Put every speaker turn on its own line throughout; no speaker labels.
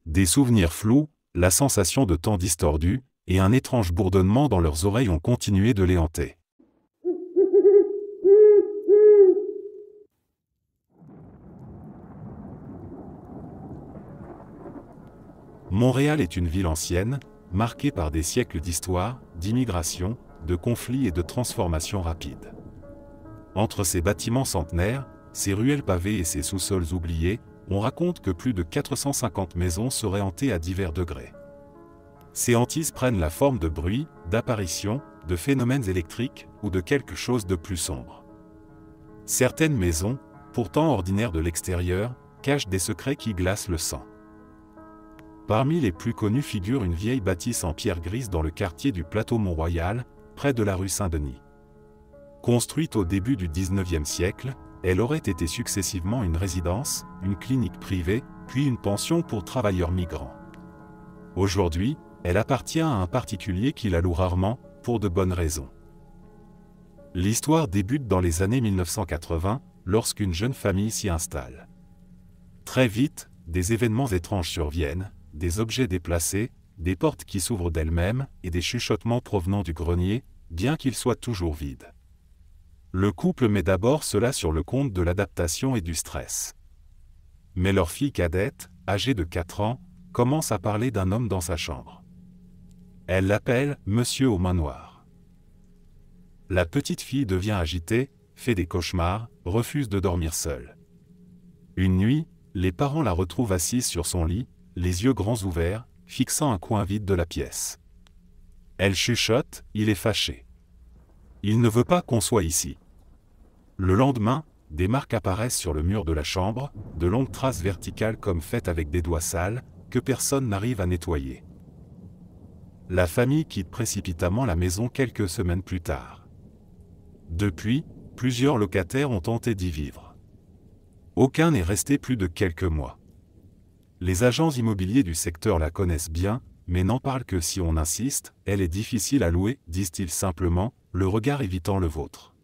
Des souvenirs flous, la sensation de temps distordu, et un étrange bourdonnement dans leurs oreilles ont continué de les hanter. Montréal est une ville ancienne, marquée par des siècles d'histoire, d'immigration, de conflits et de transformations rapides. Entre ces bâtiments centenaires, ces ruelles pavées et ces sous-sols oubliés, on raconte que plus de 450 maisons seraient hantées à divers degrés. Ces hantises prennent la forme de bruits, d'apparitions, de phénomènes électriques ou de quelque chose de plus sombre. Certaines maisons, pourtant ordinaires de l'extérieur, cachent des secrets qui glacent le sang. Parmi les plus connus figure une vieille bâtisse en pierre grise dans le quartier du Plateau Mont-Royal, près de la rue Saint-Denis. Construite au début du XIXe siècle, elle aurait été successivement une résidence, une clinique privée, puis une pension pour travailleurs migrants. Aujourd'hui, elle appartient à un particulier qui la loue rarement, pour de bonnes raisons. L'histoire débute dans les années 1980, lorsqu'une jeune famille s'y installe. Très vite, des événements étranges surviennent, des objets déplacés, des portes qui s'ouvrent d'elles-mêmes et des chuchotements provenant du grenier, bien qu'ils soient toujours vides. Le couple met d'abord cela sur le compte de l'adaptation et du stress. Mais leur fille cadette, âgée de 4 ans, commence à parler d'un homme dans sa chambre. Elle l'appelle « Monsieur aux mains noires ». La petite fille devient agitée, fait des cauchemars, refuse de dormir seule. Une nuit, les parents la retrouvent assise sur son lit, les yeux grands ouverts, fixant un coin vide de la pièce. Elle chuchote, il est fâché. Il ne veut pas qu'on soit ici. Le lendemain, des marques apparaissent sur le mur de la chambre, de longues traces verticales comme faites avec des doigts sales, que personne n'arrive à nettoyer. La famille quitte précipitamment la maison quelques semaines plus tard. Depuis, plusieurs locataires ont tenté d'y vivre. Aucun n'est resté plus de quelques mois. Les agents immobiliers du secteur la connaissent bien, mais n'en parlent que si on insiste, elle est difficile à louer, disent-ils simplement, le regard évitant le vôtre.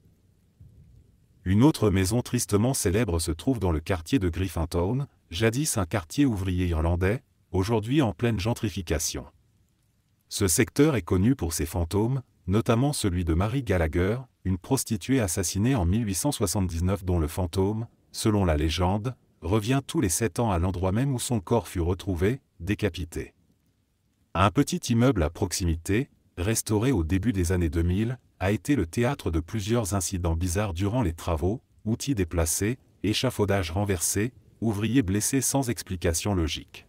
Une autre maison tristement célèbre se trouve dans le quartier de Griffintown, jadis un quartier ouvrier irlandais, aujourd'hui en pleine gentrification. Ce secteur est connu pour ses fantômes, notamment celui de Mary Gallagher, une prostituée assassinée en 1879 dont le fantôme, selon la légende, revient tous les 7 ans à l'endroit même où son corps fut retrouvé, décapité. Un petit immeuble à proximité, restauré au début des années 2000, a été le théâtre de plusieurs incidents bizarres durant les travaux, outils déplacés, échafaudages renversés, ouvriers blessés sans explication logique.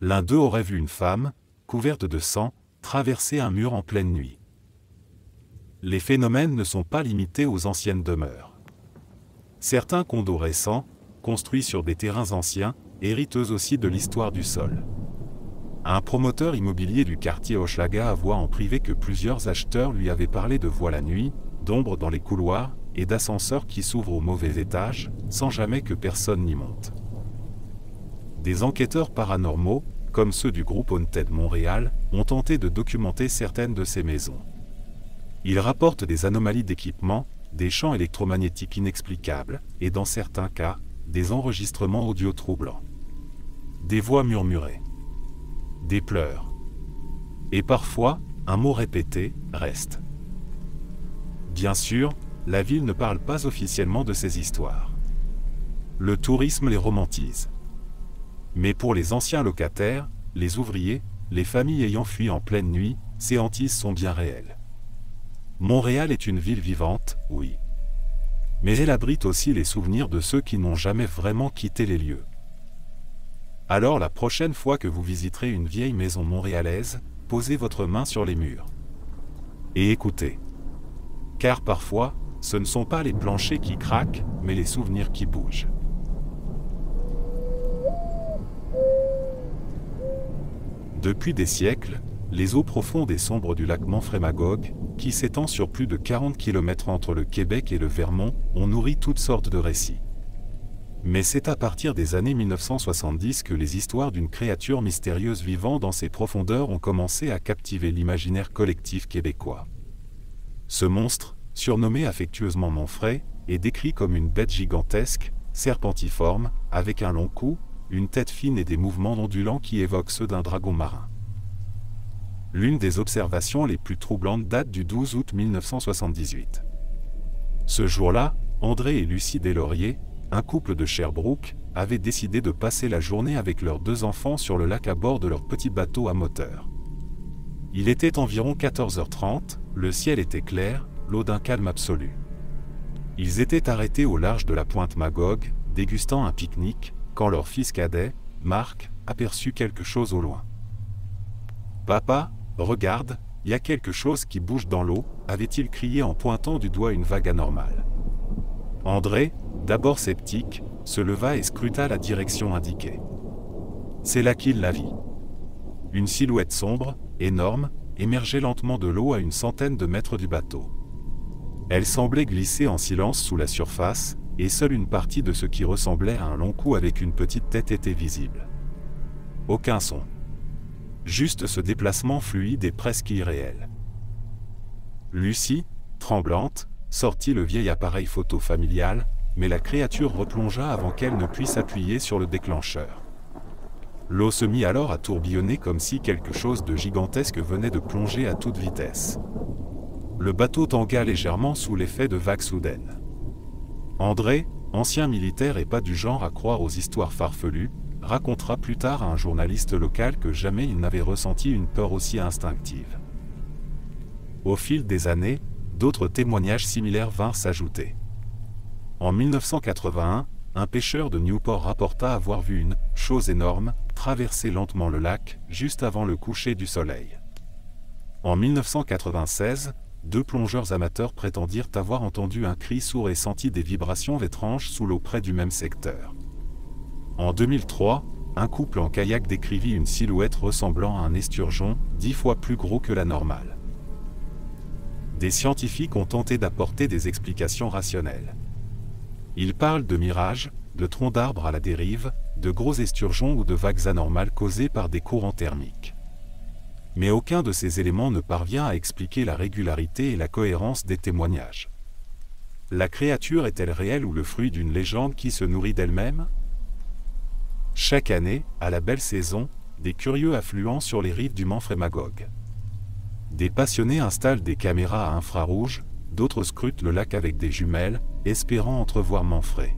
L'un d'eux aurait vu une femme, couverte de sang, traverser un mur en pleine nuit. Les phénomènes ne sont pas limités aux anciennes demeures. Certains condos récents, construits sur des terrains anciens, héritent eux aussi de l'histoire du sol. Un promoteur immobilier du quartier Hochelaga avoua en privé que plusieurs acheteurs lui avaient parlé de voix la nuit, d'ombres dans les couloirs et d'ascenseurs qui s'ouvrent au mauvais étage, sans jamais que personne n'y monte. Des enquêteurs paranormaux, comme ceux du groupe Haunted Montréal, ont tenté de documenter certaines de ces maisons. Ils rapportent des anomalies d'équipement, des champs électromagnétiques inexplicables, et dans certains cas, des enregistrements audio troublants. Des voix murmurées. Des pleurs. Et parfois, un mot répété, reste. Bien sûr, la ville ne parle pas officiellement de ces histoires. Le tourisme les romantise. Mais pour les anciens locataires, les ouvriers, les familles ayant fui en pleine nuit, ces hantises sont bien réelles. Montréal est une ville vivante, oui. Mais elle abrite aussi les souvenirs de ceux qui n'ont jamais vraiment quitté les lieux. Alors la prochaine fois que vous visiterez une vieille maison montréalaise, posez votre main sur les murs. Et écoutez. Car parfois, ce ne sont pas les planchers qui craquent, mais les souvenirs qui bougent. Depuis des siècles, les eaux profondes et sombres du lac Montfrémagogue, qui s'étend sur plus de 40 km entre le Québec et le Vermont, ont nourri toutes sortes de récits. Mais c'est à partir des années 1970 que les histoires d'une créature mystérieuse vivant dans ces profondeurs ont commencé à captiver l'imaginaire collectif québécois. Ce monstre, surnommé affectueusement Monfray, est décrit comme une bête gigantesque, serpentiforme, avec un long cou, une tête fine et des mouvements ondulants qui évoquent ceux d'un dragon marin. L'une des observations les plus troublantes date du 12 août 1978. Ce jour-là, André et Lucie Deslauriers, un couple de Sherbrooke, avaient décidé de passer la journée avec leurs 2 enfants sur le lac à bord de leur petit bateau à moteur. Il était environ 14h30, le ciel était clair, l'eau d'un calme absolu. Ils étaient arrêtés au large de la pointe Magog, dégustant un pique-nique, quand leur fils cadet, Marc, aperçut quelque chose au loin. « Papa, regarde, il y a quelque chose qui bouge dans l'eau », avait-il crié en pointant du doigt une vague anormale. André, d'abord sceptique, se leva et scruta la direction indiquée. C'est là qu'il la vit. Une silhouette sombre, énorme, émergeait lentement de l'eau à une centaine de mètres du bateau. Elle semblait glisser en silence sous la surface, et seule une partie de ce qui ressemblait à un long cou avec une petite tête était visible. Aucun son. Juste ce déplacement fluide et presque irréel. Lucie, tremblante, sortit le vieil appareil photo familial, mais la créature replongea avant qu'elle ne puisse appuyer sur le déclencheur. L'eau se mit alors à tourbillonner comme si quelque chose de gigantesque venait de plonger à toute vitesse. Le bateau tangua légèrement sous l'effet de vagues soudaines. André, ancien militaire et pas du genre à croire aux histoires farfelues, racontera plus tard à un journaliste local que jamais il n'avait ressenti une peur aussi instinctive. Au fil des années, d'autres témoignages similaires vinrent s'ajouter. En 1981, un pêcheur de Newport rapporta avoir vu une « chose énorme » traverser lentement le lac, juste avant le coucher du soleil. En 1996, 2 plongeurs amateurs prétendirent avoir entendu un cri sourd et senti des vibrations étranges sous l'eau près du même secteur. En 2003, un couple en kayak décrivit une silhouette ressemblant à un esturgeon, 10 fois plus gros que la normale. Des scientifiques ont tenté d'apporter des explications rationnelles. Ils parlent de mirages, de troncs d'arbres à la dérive, de gros esturgeons ou de vagues anormales causées par des courants thermiques. Mais aucun de ces éléments ne parvient à expliquer la régularité et la cohérence des témoignages. La créature est-elle réelle ou le fruit d'une légende qui se nourrit d'elle-même ? Chaque année, à la belle saison, des curieux affluent sur les rives du Manfred Magog. Des passionnés installent des caméras à infrarouge, d'autres scrutent le lac avec des jumelles, espérant entrevoir Manfred.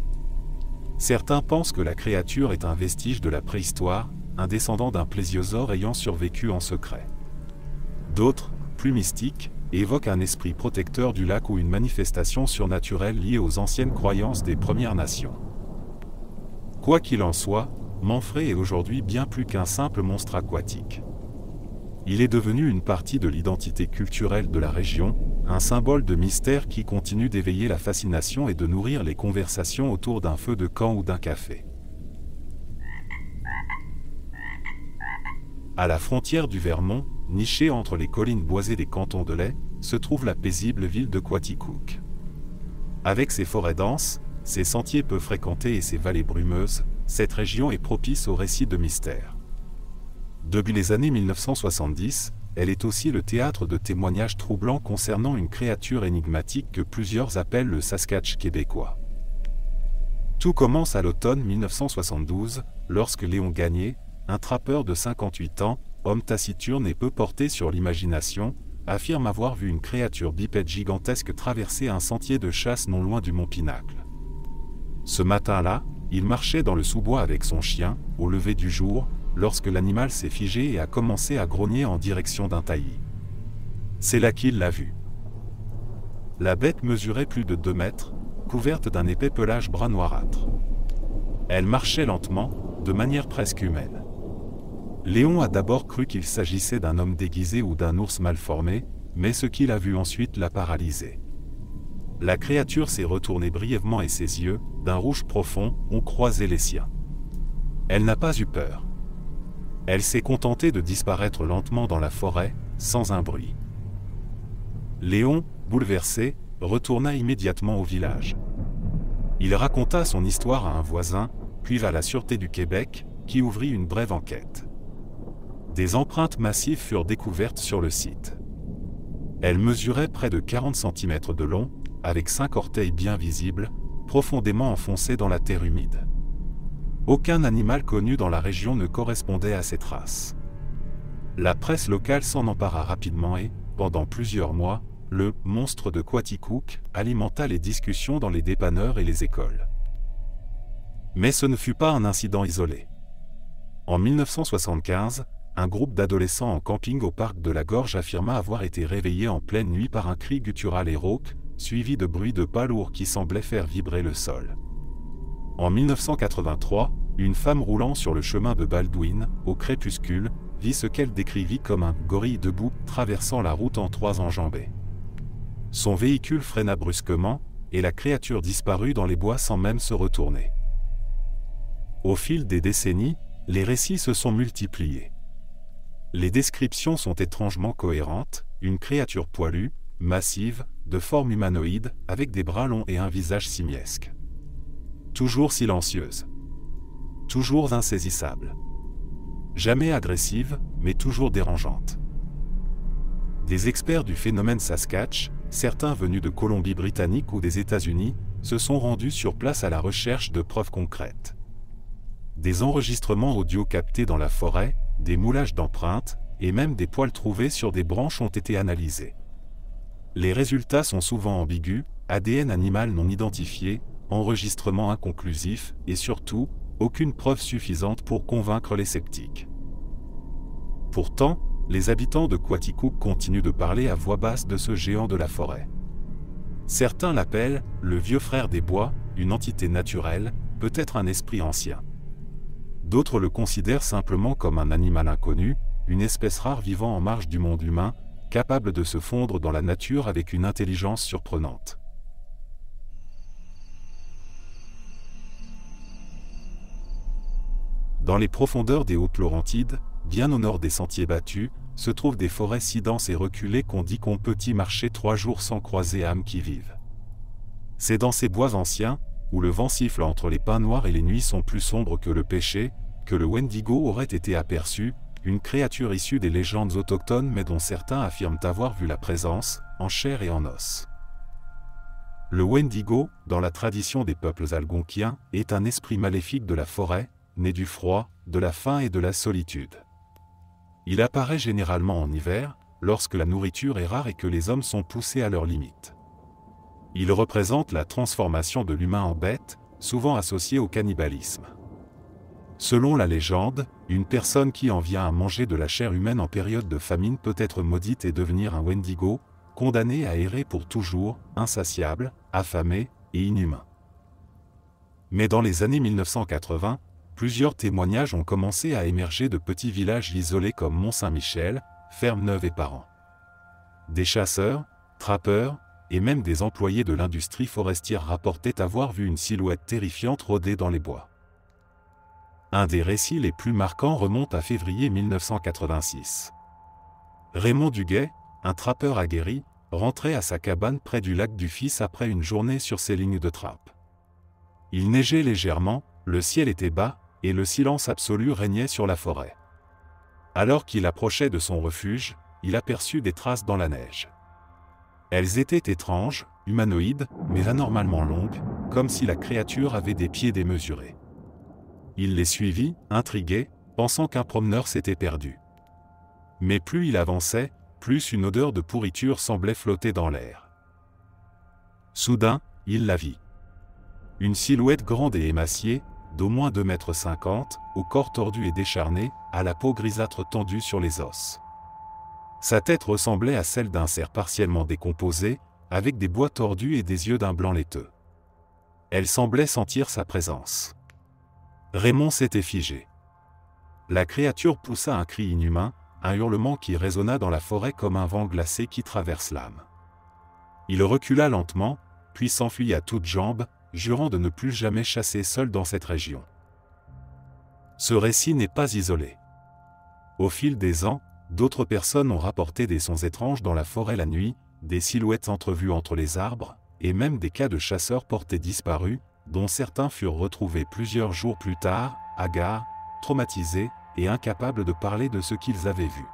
Certains pensent que la créature est un vestige de la préhistoire, un descendant d'un plésiosaure ayant survécu en secret. D'autres, plus mystiques, évoquent un esprit protecteur du lac ou une manifestation surnaturelle liée aux anciennes croyances des Premières Nations. Quoi qu'il en soit, Manfred est aujourd'hui bien plus qu'un simple monstre aquatique. Il est devenu une partie de l'identité culturelle de la région, un symbole de mystère qui continue d'éveiller la fascination et de nourrir les conversations autour d'un feu de camp ou d'un café. À la frontière du Vermont, nichée entre les collines boisées des cantons de Lay, se trouve la paisible ville de Quaticook. Avec ses forêts denses, ses sentiers peu fréquentés et ses vallées brumeuses, cette région est propice aux récits de mystères. Depuis les années 1970, elle est aussi le théâtre de témoignages troublants concernant une créature énigmatique que plusieurs appellent le Sasquatch québécois. Tout commence à l'automne 1972, lorsque Léon Gagné, un trappeur de 58 ans, homme taciturne et peu porté sur l'imagination, affirme avoir vu une créature bipède gigantesque traverser un sentier de chasse non loin du mont Pinacle. Ce matin-là, il marchait dans le sous-bois avec son chien, au lever du jour, lorsque l'animal s'est figé et a commencé à grogner en direction d'un taillis. C'est là qu'il l'a vu. La bête mesurait plus de 2 mètres, couverte d'un épais pelage brun noirâtre. Elle marchait lentement, de manière presque humaine. Léon a d'abord cru qu'il s'agissait d'un homme déguisé ou d'un ours mal formé, mais ce qu'il a vu ensuite l'a paralysé. La créature s'est retournée brièvement et ses yeux, d'un rouge profond, ont croisé les siens. Elle n'a pas eu peur. Elle s'est contentée de disparaître lentement dans la forêt, sans un bruit. Léon, bouleversé, retourna immédiatement au village. Il raconta son histoire à un voisin, puis à la Sûreté du Québec, qui ouvrit une brève enquête. Des empreintes massives furent découvertes sur le site. Elles mesuraient près de 40 cm de long, avec 5 orteils bien visibles, profondément enfoncés dans la terre humide. Aucun animal connu dans la région ne correspondait à ces traces. La presse locale s'en empara rapidement et, pendant plusieurs mois, le « monstre de Quaticook » alimenta les discussions dans les dépanneurs et les écoles. Mais ce ne fut pas un incident isolé. En 1975, un groupe d'adolescents en camping au parc de la Gorge affirma avoir été réveillé en pleine nuit par un cri guttural et rauque, suivi de bruits de pas lourds qui semblaient faire vibrer le sol. En 1983, une femme roulant sur le chemin de Baldwin, au crépuscule, vit ce qu'elle décrivit comme un « gorille debout » traversant la route en 3 enjambées. Son véhicule freina brusquement, et la créature disparut dans les bois sans même se retourner. Au fil des décennies, les récits se sont multipliés. Les descriptions sont étrangement cohérentes, une créature poilue, massive, de forme humanoïde, avec des bras longs et un visage simiesque. Toujours silencieuse. Toujours insaisissable. Jamais agressive, mais toujours dérangeante. Des experts du phénomène Sasquatch, certains venus de Colombie-Britannique ou des États-Unis, se sont rendus sur place à la recherche de preuves concrètes. Des enregistrements audio captés dans la forêt, des moulages d'empreintes, et même des poils trouvés sur des branches ont été analysés. Les résultats sont souvent ambigus, ADN animal non identifié, enregistrement inconclusif, et surtout, aucune preuve suffisante pour convaincre les sceptiques. Pourtant, les habitants de Quaticook continuent de parler à voix basse de ce géant de la forêt. Certains l'appellent « le vieux frère des bois », une entité naturelle, peut-être un esprit ancien. D'autres le considèrent simplement comme un animal inconnu, une espèce rare vivant en marge du monde humain, capable de se fondre dans la nature avec une intelligence surprenante. Dans les profondeurs des Hautes-Laurentides, bien au nord des sentiers battus, se trouvent des forêts si denses et reculées qu'on dit qu'on peut y marcher 3 jours sans croiser âme qui vive. C'est dans ces bois anciens, où le vent siffle entre les pins noirs et les nuits sont plus sombres que le péché, que le Wendigo aurait été aperçu, une créature issue des légendes autochtones mais dont certains affirment avoir vu la présence, en chair et en os. Le Wendigo, dans la tradition des peuples algonquiens, est un esprit maléfique de la forêt, né du froid, de la faim et de la solitude. Il apparaît généralement en hiver, lorsque la nourriture est rare et que les hommes sont poussés à leurs limites. Il représente la transformation de l'humain en bête, souvent associée au cannibalisme. Selon la légende, une personne qui en vient à manger de la chair humaine en période de famine peut être maudite et devenir un Wendigo, condamné à errer pour toujours, insatiable, affamé et inhumain. Mais dans les années 1980, plusieurs témoignages ont commencé à émerger de petits villages isolés comme Mont-Saint-Michel, Ferme-Neuve et Parent. Des chasseurs, trappeurs, et même des employés de l'industrie forestière rapportaient avoir vu une silhouette terrifiante rôder dans les bois. Un des récits les plus marquants remonte à février 1986. Raymond Duguay, un trappeur aguerri, rentrait à sa cabane près du lac du Fils après une journée sur ses lignes de trappe. Il neigeait légèrement, le ciel était bas, et le silence absolu régnait sur la forêt. Alors qu'il approchait de son refuge, il aperçut des traces dans la neige. Elles étaient étranges, humanoïdes, mais anormalement longues, comme si la créature avait des pieds démesurés. Il les suivit, intrigué, pensant qu'un promeneur s'était perdu. Mais plus il avançait, plus une odeur de pourriture semblait flotter dans l'air. Soudain, il la vit. Une silhouette grande et émaciée, d'au moins 2,50 m, au corps tordu et décharné, à la peau grisâtre tendue sur les os. Sa tête ressemblait à celle d'un cerf partiellement décomposé, avec des bois tordus et des yeux d'un blanc laiteux. Elle semblait sentir sa présence. Raymond s'était figé. La créature poussa un cri inhumain, un hurlement qui résonna dans la forêt comme un vent glacé qui traverse l'âme. Il recula lentement, puis s'enfuit à toutes jambes, jurant de ne plus jamais chasser seul dans cette région. Ce récit n'est pas isolé. Au fil des ans, d'autres personnes ont rapporté des sons étranges dans la forêt la nuit, des silhouettes entrevues entre les arbres, et même des cas de chasseurs portés disparus, dont certains furent retrouvés plusieurs jours plus tard, hagards, traumatisés, et incapables de parler de ce qu'ils avaient vu.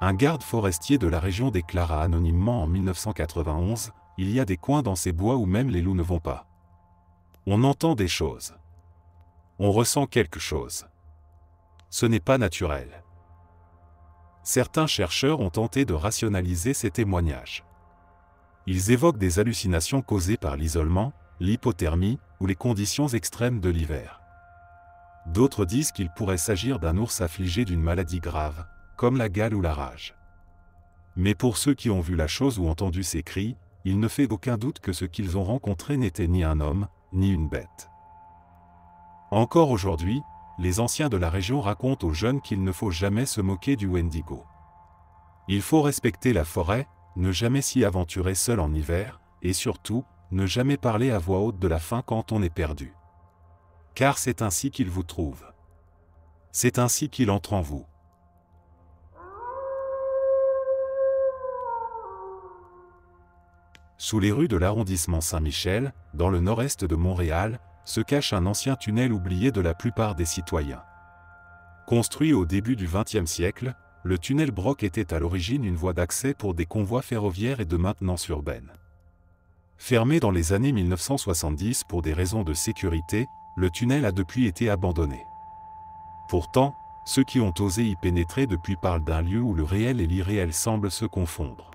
Un garde forestier de la région déclara anonymement en 1991, « Il y a des coins dans ces bois où même les loups ne vont pas. On entend des choses. On ressent quelque chose. Ce n'est pas naturel. Certains chercheurs ont tenté de rationaliser ces témoignages. Ils évoquent des hallucinations causées par l'isolement, l'hypothermie ou les conditions extrêmes de l'hiver. D'autres disent qu'il pourrait s'agir d'un ours affligé d'une maladie grave, comme la gale ou la rage. Mais pour ceux qui ont vu la chose ou entendu ces cris, il ne fait aucun doute que ce qu'ils ont rencontré n'était ni un homme, ni une bête. Encore aujourd'hui, les anciens de la région racontent aux jeunes qu'il ne faut jamais se moquer du Wendigo. Il faut respecter la forêt, ne jamais s'y aventurer seul en hiver, et surtout, ne jamais parler à voix haute de la faim quand on est perdu. Car c'est ainsi qu'il vous trouve. C'est ainsi qu'il entre en vous. Sous les rues de l'arrondissement Saint-Michel, dans le nord-est de Montréal, se cache un ancien tunnel oublié de la plupart des citoyens. Construit au début du XXe siècle, le tunnel Brock était à l'origine une voie d'accès pour des convois ferroviaires et de maintenance urbaine. Fermé dans les années 1970 pour des raisons de sécurité, le tunnel a depuis été abandonné. Pourtant, ceux qui ont osé y pénétrer depuis parlent d'un lieu où le réel et l'irréel semblent se confondre.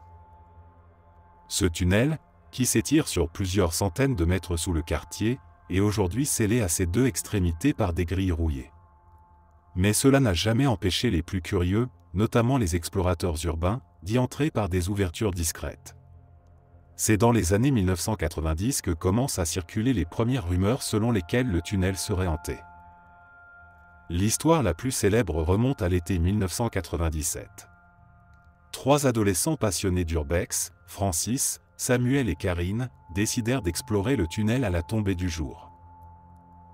Ce tunnel, qui s'étire sur plusieurs centaines de mètres sous le quartier, est aujourd'hui scellé à ses deux extrémités par des grilles rouillées. Mais cela n'a jamais empêché les plus curieux, notamment les explorateurs urbains, d'y entrer par des ouvertures discrètes. C'est dans les années 1990 que commencent à circuler les premières rumeurs selon lesquelles le tunnel serait hanté. L'histoire la plus célèbre remonte à l'été 1997. Trois adolescents passionnés d'urbex, Francis, Samuel et Karine, décidèrent d'explorer le tunnel à la tombée du jour.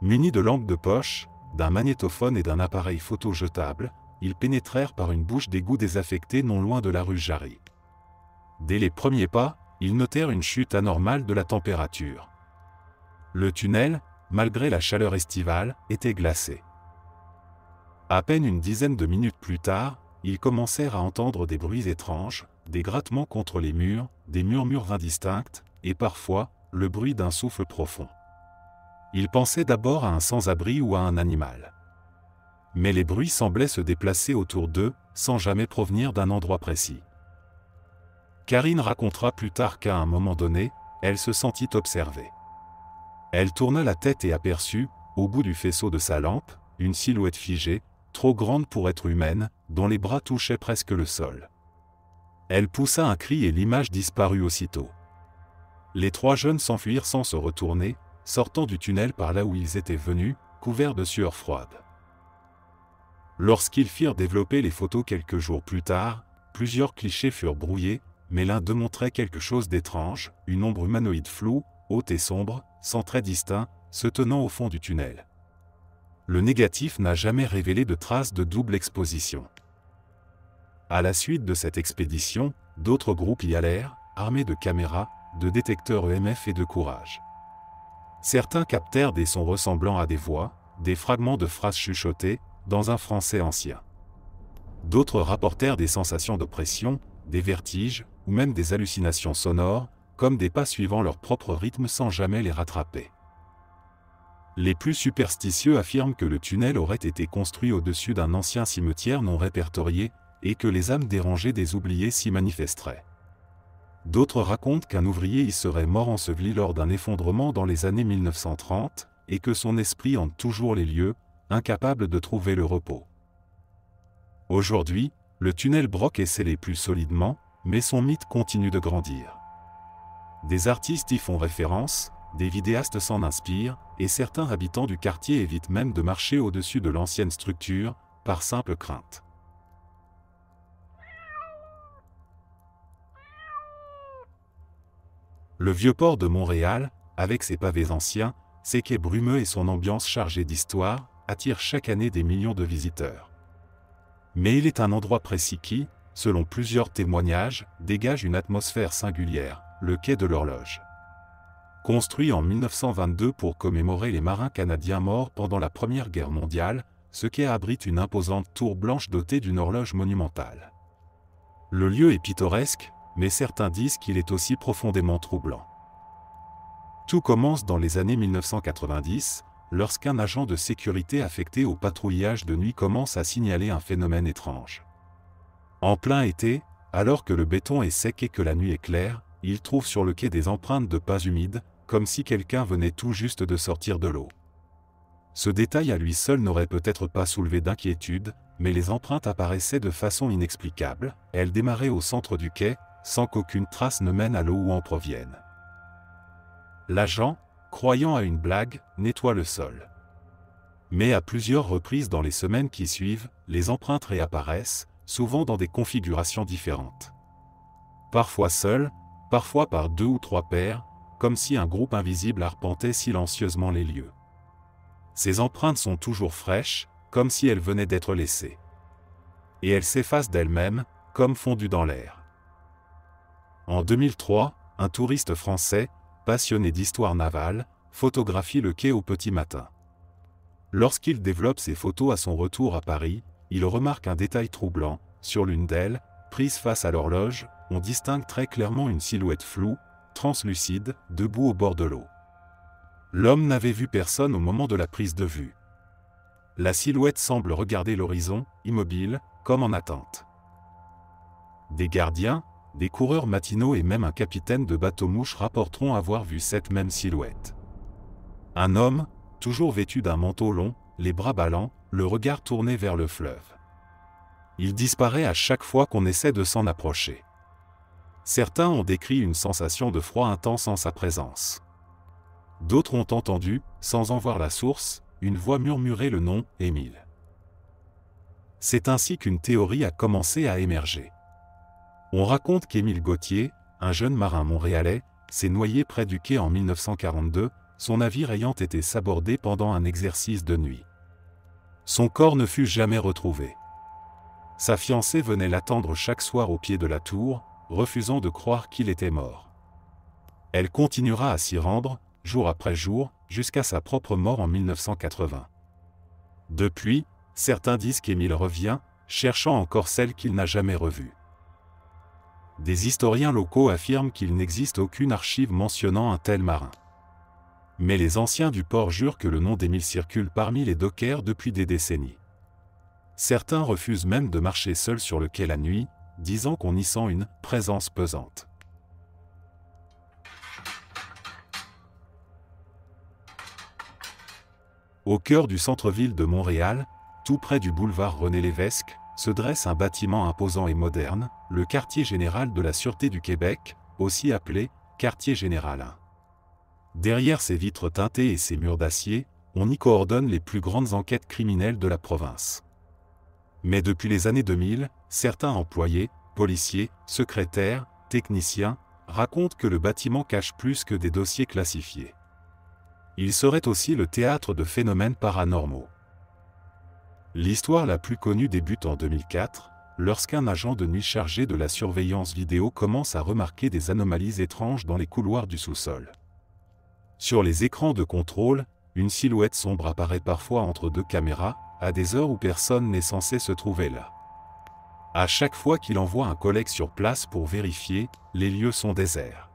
Munis de lampes de poche, d'un magnétophone et d'un appareil photo jetable, ils pénétrèrent par une bouche d'égout désaffectée non loin de la rue Jarry. Dès les premiers pas, ils notèrent une chute anormale de la température. Le tunnel, malgré la chaleur estivale, était glacé. À peine une dizaine de minutes plus tard, ils commencèrent à entendre des bruits étranges, des grattements contre les murs, des murmures indistincts, et parfois, le bruit d'un souffle profond. Ils pensaient d'abord à un sans-abri ou à un animal. Mais les bruits semblaient se déplacer autour d'eux, sans jamais provenir d'un endroit précis. Karine racontera plus tard qu'à un moment donné, elle se sentit observée. Elle tourna la tête et aperçut, au bout du faisceau de sa lampe, une silhouette figée, trop grande pour être humaine, dont les bras touchaient presque le sol. Elle poussa un cri et l'image disparut aussitôt. Les trois jeunes s'enfuirent sans se retourner, sortant du tunnel par là où ils étaient venus, couverts de sueur froide. Lorsqu'ils firent développer les photos quelques jours plus tard, plusieurs clichés furent brouillés, mais l'un d'eux montrait quelque chose d'étrange, une ombre humanoïde floue, haute et sombre, sans trait distinct, se tenant au fond du tunnel. Le négatif n'a jamais révélé de traces de double exposition. À la suite de cette expédition, d'autres groupes y allèrent, armés de caméras, de détecteurs EMF et de courage. Certains captèrent des sons ressemblant à des voix, des fragments de phrases chuchotées, dans un français ancien. D'autres rapportèrent des sensations d'oppression, des vertiges, ou même des hallucinations sonores, comme des pas suivant leur propre rythme sans jamais les rattraper. Les plus superstitieux affirment que le tunnel aurait été construit au-dessus d'un ancien cimetière non répertorié, et que les âmes dérangées des oubliés s'y manifesteraient. D'autres racontent qu'un ouvrier y serait mort enseveli lors d'un effondrement dans les années 1930, et que son esprit hante toujours les lieux, incapable de trouver le repos. Aujourd'hui, le tunnel Brock est scellé plus solidement, mais son mythe continue de grandir. Des artistes y font référence, des vidéastes s'en inspirent, et certains habitants du quartier évitent même de marcher au-dessus de l'ancienne structure, par simple crainte. Le Vieux-Port de Montréal, avec ses pavés anciens, ses quais brumeux et son ambiance chargée d'histoire, attire chaque année des millions de visiteurs. Mais il est un endroit précis qui, selon plusieurs témoignages, dégage une atmosphère singulière, le quai de l'Horloge. Construit en 1922 pour commémorer les marins canadiens morts pendant la Première Guerre mondiale, ce quai abrite une imposante tour blanche dotée d'une horloge monumentale. Le lieu est pittoresque, mais certains disent qu'il est aussi profondément troublant. Tout commence dans les années 1990, lorsqu'un agent de sécurité affecté au patrouillage de nuit commence à signaler un phénomène étrange. En plein été, alors que le béton est sec et que la nuit est claire, il trouve sur le quai des empreintes de pas humides, comme si quelqu'un venait tout juste de sortir de l'eau. Ce détail à lui seul n'aurait peut-être pas soulevé d'inquiétude, mais les empreintes apparaissaient de façon inexplicable, elles démarraient au centre du quai, sans qu'aucune trace ne mène à l'eau ou en provienne. L'agent, croyant à une blague, nettoie le sol. Mais à plusieurs reprises dans les semaines qui suivent, les empreintes réapparaissent, souvent dans des configurations différentes. Parfois seules, parfois par 2 ou 3 paires, comme si un groupe invisible arpentait silencieusement les lieux. Ces empreintes sont toujours fraîches, comme si elles venaient d'être laissées. Et elles s'effacent d'elles-mêmes, comme fondues dans l'air. En 2003, un touriste français, passionné d'histoire navale, photographie le quai au petit matin. Lorsqu'il développe ses photos à son retour à Paris, il remarque un détail troublant. Sur l'une d'elles, prise face à l'horloge, on distingue très clairement une silhouette floue, translucide, debout au bord de l'eau. L'homme n'avait vu personne au moment de la prise de vue. La silhouette semble regarder l'horizon, immobile, comme en attente. Des gardiens, des coureurs matinaux et même un capitaine de bateau-mouche rapporteront avoir vu cette même silhouette. Un homme, toujours vêtu d'un manteau long, les bras ballants, le regard tourné vers le fleuve. Il disparaît à chaque fois qu'on essaie de s'en approcher. Certains ont décrit une sensation de froid intense en sa présence. D'autres ont entendu, sans en voir la source, une voix murmurer le nom « Émile ». C'est ainsi qu'une théorie a commencé à émerger. On raconte qu'Émile Gauthier, un jeune marin montréalais, s'est noyé près du quai en 1942, son navire ayant été sabordé pendant un exercice de nuit. Son corps ne fut jamais retrouvé. Sa fiancée venait l'attendre chaque soir au pied de la tour, refusant de croire qu'il était mort. Elle continuera à s'y rendre, jour après jour, jusqu'à sa propre mort en 1980. Depuis, certains disent qu'Émile revient, cherchant encore celle qu'il n'a jamais revue. Des historiens locaux affirment qu'il n'existe aucune archive mentionnant un tel marin. Mais les anciens du port jurent que le nom d'Émile circule parmi les dockers depuis des décennies. Certains refusent même de marcher seuls sur le quai la nuit, disant qu'on y sent une « présence pesante ». Au cœur du centre-ville de Montréal, tout près du boulevard René-Lévesque, se dresse un bâtiment imposant et moderne, le quartier général de la Sûreté du Québec, aussi appelé quartier général 1. Derrière ses vitres teintées et ses murs d'acier, on y coordonne les plus grandes enquêtes criminelles de la province. Mais depuis les années 2000, certains employés, policiers, secrétaires, techniciens, racontent que le bâtiment cache plus que des dossiers classifiés. Il serait aussi le théâtre de phénomènes paranormaux. L'histoire la plus connue débute en 2004, lorsqu'un agent de nuit chargé de la surveillance vidéo commence à remarquer des anomalies étranges dans les couloirs du sous-sol. Sur les écrans de contrôle, une silhouette sombre apparaît parfois entre 2 caméras, à des heures où personne n'est censé se trouver là. À chaque fois qu'il envoie un collègue sur place pour vérifier, les lieux sont déserts.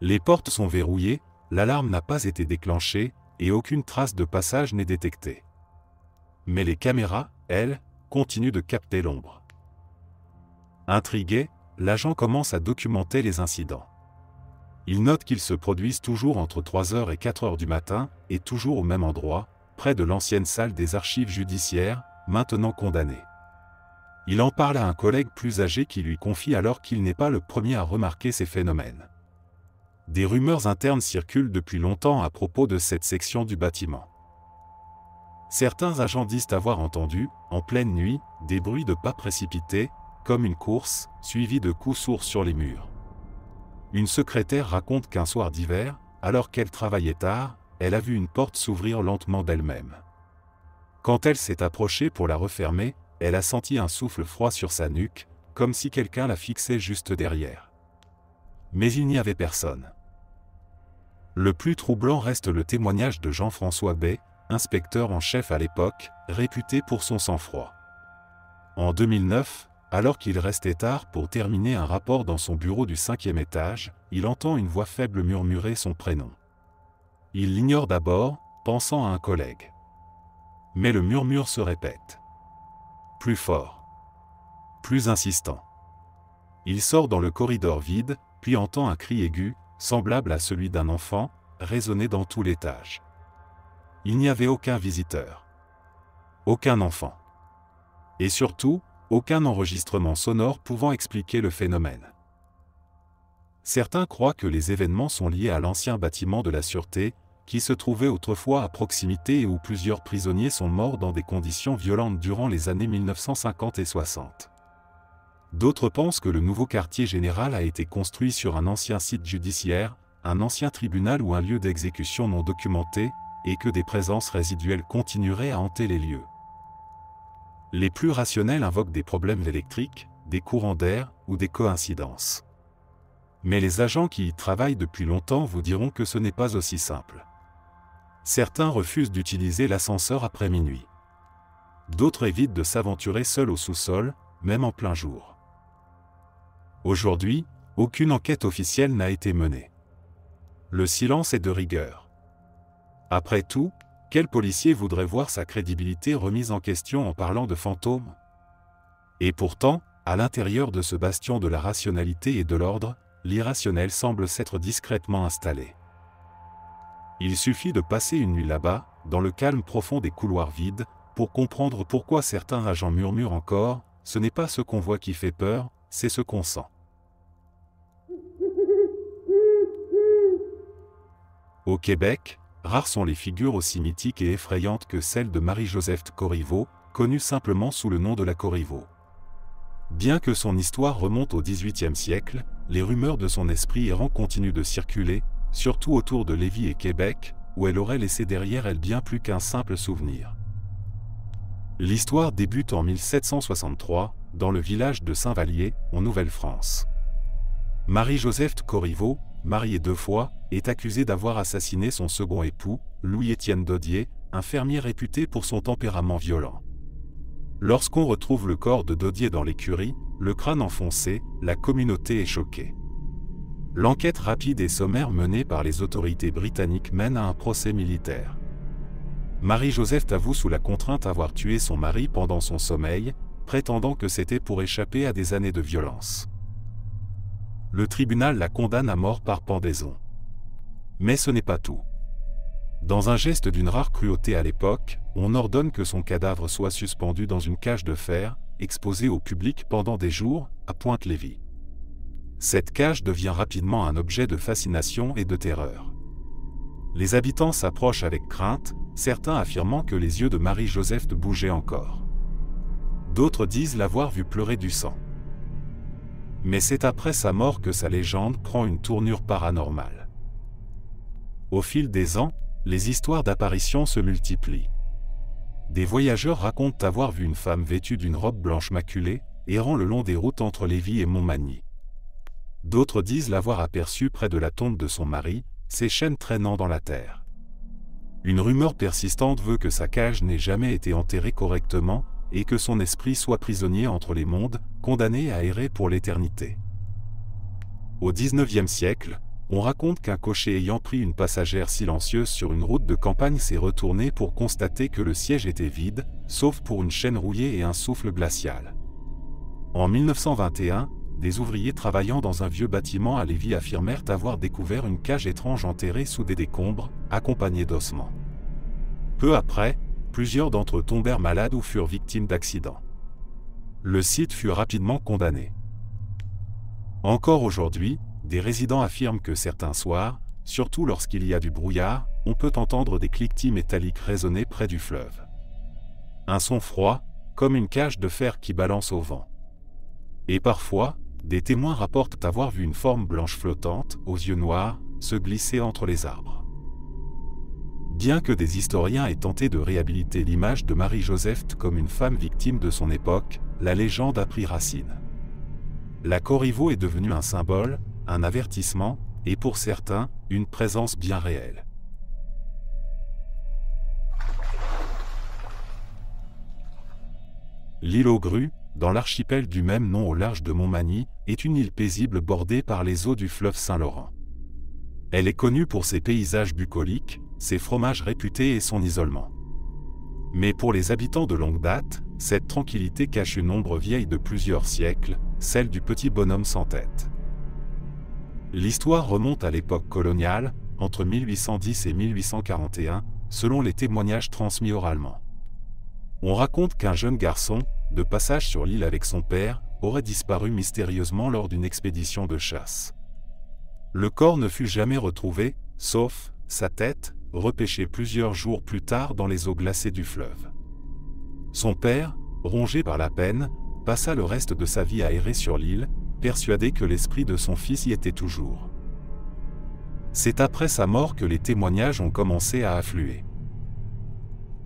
Les portes sont verrouillées, l'alarme n'a pas été déclenchée, et aucune trace de passage n'est détectée. Mais les caméras, elles, continuent de capter l'ombre. Intrigué, l'agent commence à documenter les incidents. Il note qu'ils se produisent toujours entre 3h et 4h du matin, et toujours au même endroit, près de l'ancienne salle des archives judiciaires, maintenant condamnée. Il en parle à un collègue plus âgé qui lui confie alors qu'il n'est pas le premier à remarquer ces phénomènes. Des rumeurs internes circulent depuis longtemps à propos de cette section du bâtiment. Certains agents disent avoir entendu, en pleine nuit, des bruits de pas précipités, comme une course, suivis de coups sourds sur les murs. Une secrétaire raconte qu'un soir d'hiver, alors qu'elle travaillait tard, elle a vu une porte s'ouvrir lentement d'elle-même. Quand elle s'est approchée pour la refermer, elle a senti un souffle froid sur sa nuque, comme si quelqu'un la fixait juste derrière. Mais il n'y avait personne. Le plus troublant reste le témoignage de Jean-François Bay, inspecteur en chef à l'époque, réputé pour son sang-froid. En 2009, alors qu'il restait tard pour terminer un rapport dans son bureau du 5e étage, il entend une voix faible murmurer son prénom. Il l'ignore d'abord, pensant à un collègue. Mais le murmure se répète. Plus fort. Plus insistant. Il sort dans le corridor vide, puis entend un cri aigu, semblable à celui d'un enfant, résonner dans tout l'étage. Il n'y avait aucun visiteur. Aucun enfant. Et surtout, aucun enregistrement sonore pouvant expliquer le phénomène. Certains croient que les événements sont liés à l'ancien bâtiment de la sûreté, qui se trouvait autrefois à proximité et où plusieurs prisonniers sont morts dans des conditions violentes durant les années 1950 et 60. D'autres pensent que le nouveau quartier général a été construit sur un ancien site judiciaire, un ancien tribunal ou un lieu d'exécution non documenté, et que des présences résiduelles continueraient à hanter les lieux. Les plus rationnels invoquent des problèmes électriques, des courants d'air ou des coïncidences. Mais les agents qui y travaillent depuis longtemps vous diront que ce n'est pas aussi simple. Certains refusent d'utiliser l'ascenseur après minuit. D'autres évitent de s'aventurer seuls au sous-sol, même en plein jour. Aujourd'hui, aucune enquête officielle n'a été menée. Le silence est de rigueur. Après tout, quel policier voudrait voir sa crédibilité remise en question en parlant de fantômes? Et pourtant, à l'intérieur de ce bastion de la rationalité et de l'ordre, l'irrationnel semble s'être discrètement installé. Il suffit de passer une nuit là-bas, dans le calme profond des couloirs vides, pour comprendre pourquoi certains agents murmurent encore « ce n'est pas ce qu'on voit qui fait peur, c'est ce qu'on sent ». Au Québec, rares sont les figures aussi mythiques et effrayantes que celle de Marie-Joseph Corriveau, connue simplement sous le nom de la Corriveau. Bien que son histoire remonte au XVIIIe siècle, les rumeurs de son esprit errant continuent de circuler, surtout autour de Lévis et Québec, où elle aurait laissé derrière elle bien plus qu'un simple souvenir. L'histoire débute en 1763, dans le village de Saint-Vallier, en Nouvelle-France. Marie-Joseph Corriveau, mariée 2 fois, est accusée d'avoir assassiné son second époux, Louis-Étienne Dodier, un fermier réputé pour son tempérament violent. Lorsqu'on retrouve le corps de Dodier dans l'écurie, le crâne enfoncé, la communauté est choquée. L'enquête rapide et sommaire menée par les autorités britanniques mène à un procès militaire. Marie-Joseph avoue sous la contrainte avoir tué son mari pendant son sommeil, prétendant que c'était pour échapper à des années de violence. Le tribunal la condamne à mort par pendaison. Mais ce n'est pas tout. Dans un geste d'une rare cruauté à l'époque, on ordonne que son cadavre soit suspendu dans une cage de fer, exposée au public pendant des jours, à Pointe-Lévis. Cette cage devient rapidement un objet de fascination et de terreur. Les habitants s'approchent avec crainte, certains affirmant que les yeux de Marie-Joseph bougeaient encore. D'autres disent l'avoir vue pleurer du sang. Mais c'est après sa mort que sa légende prend une tournure paranormale. Au fil des ans, les histoires d'apparitions se multiplient. Des voyageurs racontent avoir vu une femme vêtue d'une robe blanche maculée, errant le long des routes entre Lévis et Montmagny. D'autres disent l'avoir aperçue près de la tombe de son mari, ses chaînes traînant dans la terre. Une rumeur persistante veut que sa cage n'ait jamais été enterrée correctement, et que son esprit soit prisonnier entre les mondes, condamné à errer pour l'éternité. Au XIXe siècle, on raconte qu'un cocher ayant pris une passagère silencieuse sur une route de campagne s'est retourné pour constater que le siège était vide, sauf pour une chaîne rouillée et un souffle glacial. En 1921, des ouvriers travaillant dans un vieux bâtiment à Lévis affirmèrent avoir découvert une cage étrange enterrée sous des décombres, accompagnée d'ossements. Peu après, plusieurs d'entre eux tombèrent malades ou furent victimes d'accidents. Le site fut rapidement condamné. Encore aujourd'hui, des résidents affirment que certains soirs, surtout lorsqu'il y a du brouillard, on peut entendre des cliquetis métalliques résonner près du fleuve. Un son froid, comme une cage de fer qui balance au vent. Et parfois, des témoins rapportent avoir vu une forme blanche flottante, aux yeux noirs, se glisser entre les arbres. Bien que des historiens aient tenté de réhabiliter l'image de Marie-Joseph comme une femme victime de son époque, la légende a pris racine. La Corriveau est devenue un symbole, un avertissement, et pour certains, une présence bien réelle. L'île aux Grues, dans l'archipel du même nom au large de Montmagny, est une île paisible bordée par les eaux du fleuve Saint-Laurent. Elle est connue pour ses paysages bucoliques, ses fromages réputés et son isolement. Mais pour les habitants de longue date, cette tranquillité cache une ombre vieille de plusieurs siècles, celle du petit bonhomme sans tête. L'histoire remonte à l'époque coloniale, entre 1810 et 1841, selon les témoignages transmis oralement. On raconte qu'un jeune garçon, de passage sur l'île avec son père, aurait disparu mystérieusement lors d'une expédition de chasse. Le corps ne fut jamais retrouvé, sauf sa tête, repêchée plusieurs jours plus tard dans les eaux glacées du fleuve. Son père, rongé par la peine, passa le reste de sa vie à errer sur l'île, persuadé que l'esprit de son fils y était toujours. C'est après sa mort que les témoignages ont commencé à affluer.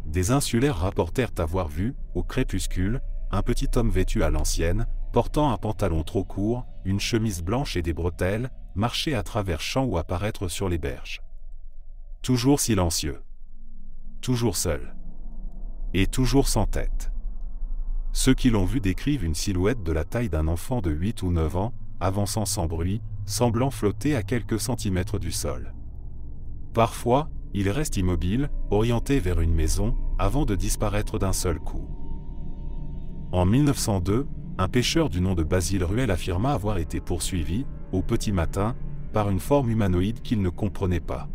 Des insulaires rapportèrent avoir vu, au crépuscule, un petit homme vêtu à l'ancienne, portant un pantalon trop court, une chemise blanche et des bretelles, marcher à travers champs ou apparaître sur les berges. Toujours silencieux. Toujours seul. Et toujours sans tête. Ceux qui l'ont vu décrivent une silhouette de la taille d'un enfant de 8 ou 9 ans, avançant sans bruit, semblant flotter à quelques centimètres du sol. Parfois, il reste immobile, orienté vers une maison, avant de disparaître d'un seul coup. En 1902, un pêcheur du nom de Basile Ruel affirma avoir été poursuivi, au petit matin, par une forme humanoïde qu'il ne comprenait pas.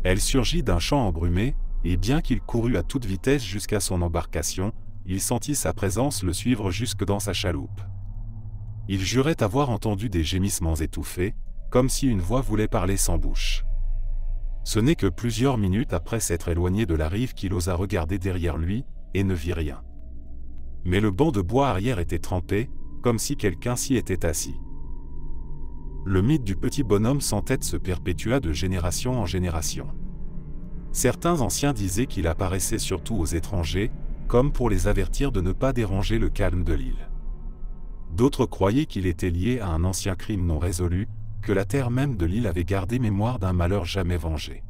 Elle surgit d'un champ embrumé, et bien qu'il courut à toute vitesse jusqu'à son embarcation, il sentit sa présence le suivre jusque dans sa chaloupe. Il jurait avoir entendu des gémissements étouffés, comme si une voix voulait parler sans bouche. Ce n'est que plusieurs minutes après s'être éloigné de la rive qu'il osa regarder derrière lui, et ne vit rien. Mais le banc de bois arrière était trempé, comme si quelqu'un s'y était assis. Le mythe du petit bonhomme sans tête se perpétua de génération en génération. Certains anciens disaient qu'il apparaissait surtout aux étrangers, comme pour les avertir de ne pas déranger le calme de l'île. D'autres croyaient qu'il était lié à un ancien crime non résolu, que la terre même de l'île avait gardé mémoire d'un malheur jamais vengé.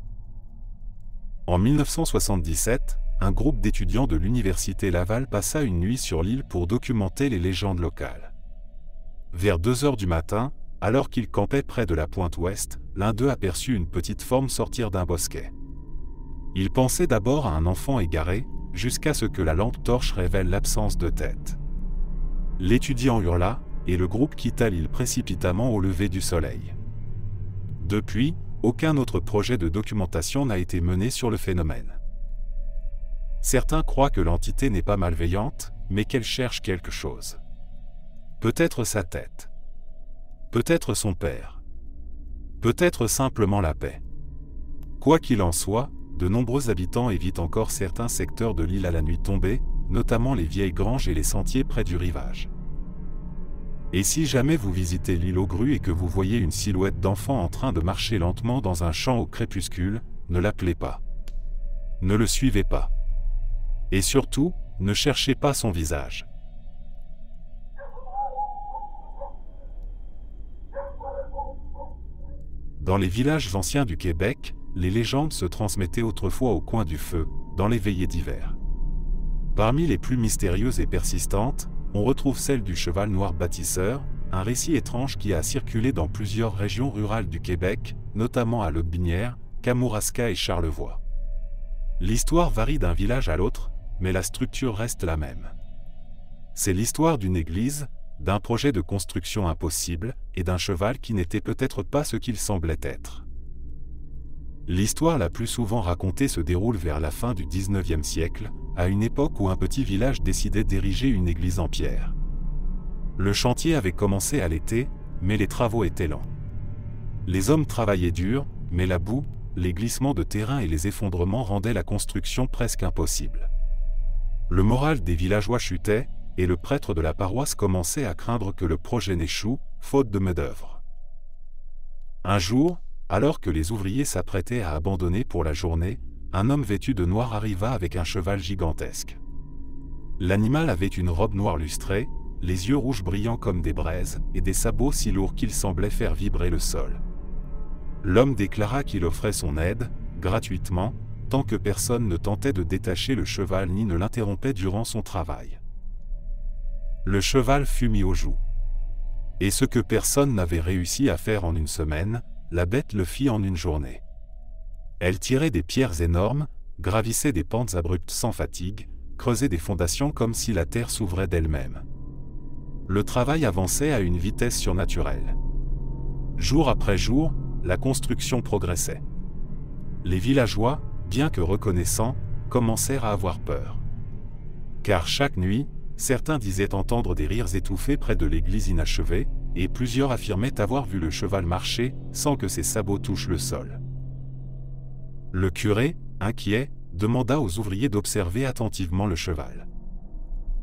En 1977, un groupe d'étudiants de l'université Laval passa une nuit sur l'île pour documenter les légendes locales. Vers 2 heures du matin, alors qu'ils campaient près de la pointe ouest, l'un d'eux aperçut une petite forme sortir d'un bosquet. Il pensait d'abord à un enfant égaré, jusqu'à ce que la lampe torche révèle l'absence de tête. L'étudiant hurla, et le groupe quitta l'île précipitamment au lever du soleil. Depuis, aucun autre projet de documentation n'a été mené sur le phénomène. Certains croient que l'entité n'est pas malveillante, mais qu'elle cherche quelque chose. Peut-être sa tête. Peut-être son père. Peut-être simplement la paix. Quoi qu'il en soit, de nombreux habitants évitent encore certains secteurs de l'île à la nuit tombée, notamment les vieilles granges et les sentiers près du rivage. Et si jamais vous visitez l'île aux grues et que vous voyez une silhouette d'enfant en train de marcher lentement dans un champ au crépuscule, ne l'appelez pas. Ne le suivez pas. Et surtout, ne cherchez pas son visage. Dans les villages anciens du Québec, les légendes se transmettaient autrefois au coin du feu, dans les veillées d'hiver. Parmi les plus mystérieuses et persistantes, on retrouve celle du cheval noir bâtisseur, un récit étrange qui a circulé dans plusieurs régions rurales du Québec, notamment à Lotbinière, Kamouraska et Charlevoix. L'histoire varie d'un village à l'autre, mais la structure reste la même. C'est l'histoire d'une église, d'un projet de construction impossible, et d'un cheval qui n'était peut-être pas ce qu'il semblait être. L'histoire la plus souvent racontée se déroule vers la fin du XIXe siècle, à une époque où un petit village décidait d'ériger une église en pierre. Le chantier avait commencé à l'été, mais les travaux étaient lents. Les hommes travaillaient dur, mais la boue, les glissements de terrain et les effondrements rendaient la construction presque impossible. Le moral des villageois chutait, et le prêtre de la paroisse commençait à craindre que le projet n'échoue, faute de main-d'œuvre. Un jour, alors que les ouvriers s'apprêtaient à abandonner pour la journée, un homme vêtu de noir arriva avec un cheval gigantesque. L'animal avait une robe noire lustrée, les yeux rouges brillants comme des braises, et des sabots si lourds qu'ils semblaient faire vibrer le sol. L'homme déclara qu'il offrait son aide, gratuitement, tant que personne ne tentait de détacher le cheval ni ne l'interrompait durant son travail. Le cheval fut mis au joug. Et ce que personne n'avait réussi à faire en une semaine, la bête le fit en une journée. Elle tirait des pierres énormes, gravissait des pentes abruptes sans fatigue, creusait des fondations comme si la terre s'ouvrait d'elle-même. Le travail avançait à une vitesse surnaturelle. Jour après jour, la construction progressait. Les villageois, bien que reconnaissants, commencèrent à avoir peur. Car chaque nuit, certains disaient entendre des rires étouffés près de l'église inachevée, et plusieurs affirmaient avoir vu le cheval marcher sans que ses sabots touchent le sol. Le curé, inquiet, demanda aux ouvriers d'observer attentivement le cheval.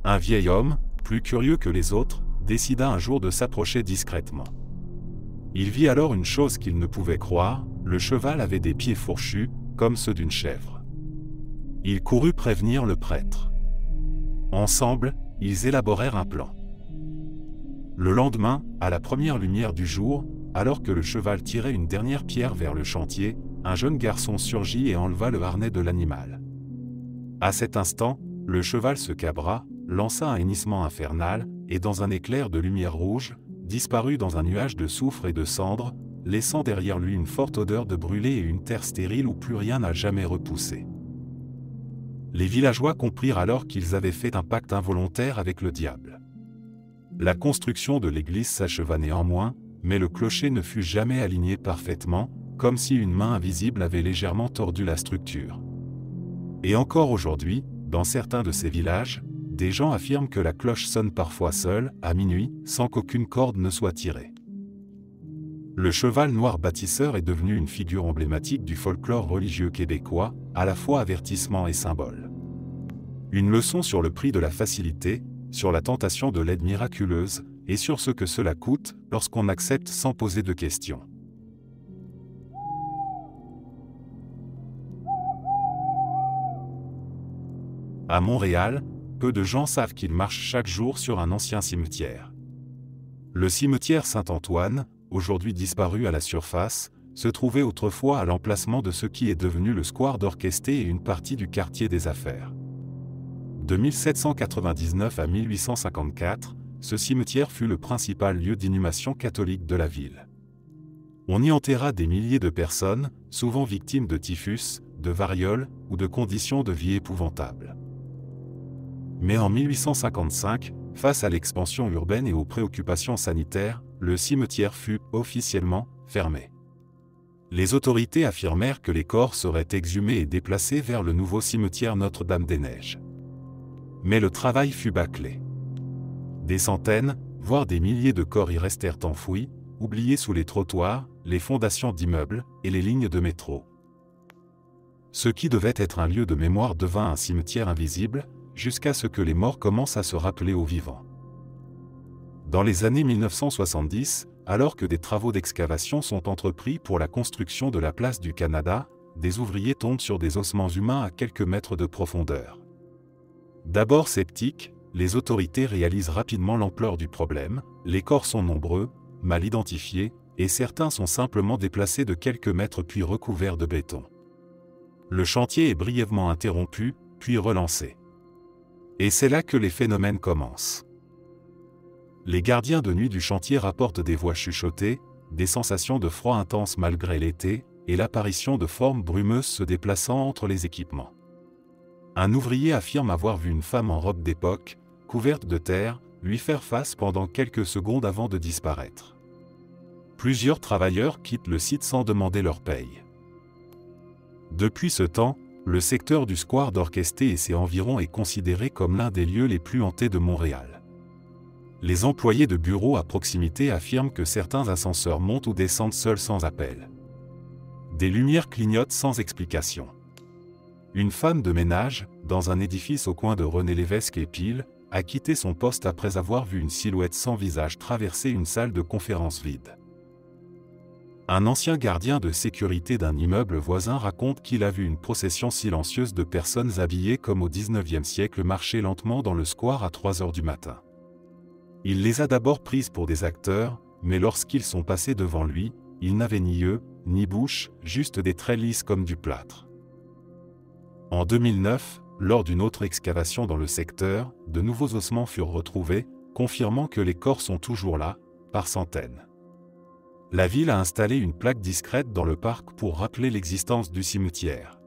Un vieil homme, plus curieux que les autres, décida un jour de s'approcher discrètement. Il vit alors une chose qu'il ne pouvait croire, le cheval avait des pieds fourchus, comme ceux d'une chèvre. Il courut prévenir le prêtre. Ensemble, ils élaborèrent un plan. Le lendemain, à la première lumière du jour, alors que le cheval tirait une dernière pierre vers le chantier, un jeune garçon surgit et enleva le harnais de l'animal. À cet instant, le cheval se cabra, lança un hennissement infernal, et dans un éclair de lumière rouge, disparut dans un nuage de soufre et de cendres, laissant derrière lui une forte odeur de brûlé et une terre stérile où plus rien n'a jamais repoussé. Les villageois comprirent alors qu'ils avaient fait un pacte involontaire avec le diable. La construction de l'église s'acheva néanmoins, mais le clocher ne fut jamais aligné parfaitement, comme si une main invisible avait légèrement tordu la structure. Et encore aujourd'hui, dans certains de ces villages, des gens affirment que la cloche sonne parfois seule, à minuit, sans qu'aucune corde ne soit tirée. Le cheval noir bâtisseur est devenu une figure emblématique du folklore religieux québécois, à la fois avertissement et symbole. Une leçon sur le prix de la facilité, sur la tentation de l'aide miraculeuse, et sur ce que cela coûte lorsqu'on accepte sans poser de questions. À Montréal, peu de gens savent qu'ils marchent chaque jour sur un ancien cimetière. Le cimetière Saint-Antoine, aujourd'hui disparu à la surface, se trouvait autrefois à l'emplacement de ce qui est devenu le square d'Orchesté et une partie du quartier des Affaires. De 1799 à 1854, ce cimetière fut le principal lieu d'inhumation catholique de la ville. On y enterra des milliers de personnes, souvent victimes de typhus, de variole ou de conditions de vie épouvantables. Mais en 1855, face à l'expansion urbaine et aux préoccupations sanitaires, le cimetière fut officiellement fermé. Les autorités affirmèrent que les corps seraient exhumés et déplacés vers le nouveau cimetière Notre-Dame-des-Neiges. Mais le travail fut bâclé. Des centaines, voire des milliers de corps y restèrent enfouis, oubliés sous les trottoirs, les fondations d'immeubles et les lignes de métro. Ce qui devait être un lieu de mémoire devint un cimetière invisible, jusqu'à ce que les morts commencent à se rappeler aux vivants. Dans les années 1970, alors que des travaux d'excavation sont entrepris pour la construction de la place du Canada, des ouvriers tombent sur des ossements humains à quelques mètres de profondeur. D'abord sceptiques, les autorités réalisent rapidement l'ampleur du problème, les corps sont nombreux, mal identifiés, et certains sont simplement déplacés de quelques mètres puis recouverts de béton. Le chantier est brièvement interrompu, puis relancé. Et c'est là que les phénomènes commencent. Les gardiens de nuit du chantier rapportent des voix chuchotées, des sensations de froid intense malgré l'été, et l'apparition de formes brumeuses se déplaçant entre les équipements. Un ouvrier affirme avoir vu une femme en robe d'époque, couverte de terre, lui faire face pendant quelques secondes avant de disparaître. Plusieurs travailleurs quittent le site sans demander leur paye. Depuis ce temps, le secteur du square d'Orchesté et ses environs est considéré comme l'un des lieux les plus hantés de Montréal. Les employés de bureaux à proximité affirment que certains ascenseurs montent ou descendent seuls sans appel. Des lumières clignotent sans explication. Une femme de ménage, dans un édifice au coin de René Lévesque et Peel, a quitté son poste après avoir vu une silhouette sans visage traverser une salle de conférence vide. Un ancien gardien de sécurité d'un immeuble voisin raconte qu'il a vu une procession silencieuse de personnes habillées comme au XIXe siècle marcher lentement dans le square à 3 heures du matin. Il les a d'abord prises pour des acteurs, mais lorsqu'ils sont passés devant lui, ils n'avaient ni yeux, ni bouche, juste des traits lisses comme du plâtre. En 2009, lors d'une autre excavation dans le secteur, de nouveaux ossements furent retrouvés, confirmant que les corps sont toujours là, par centaines. La ville a installé une plaque discrète dans le parc pour rappeler l'existence du cimetière.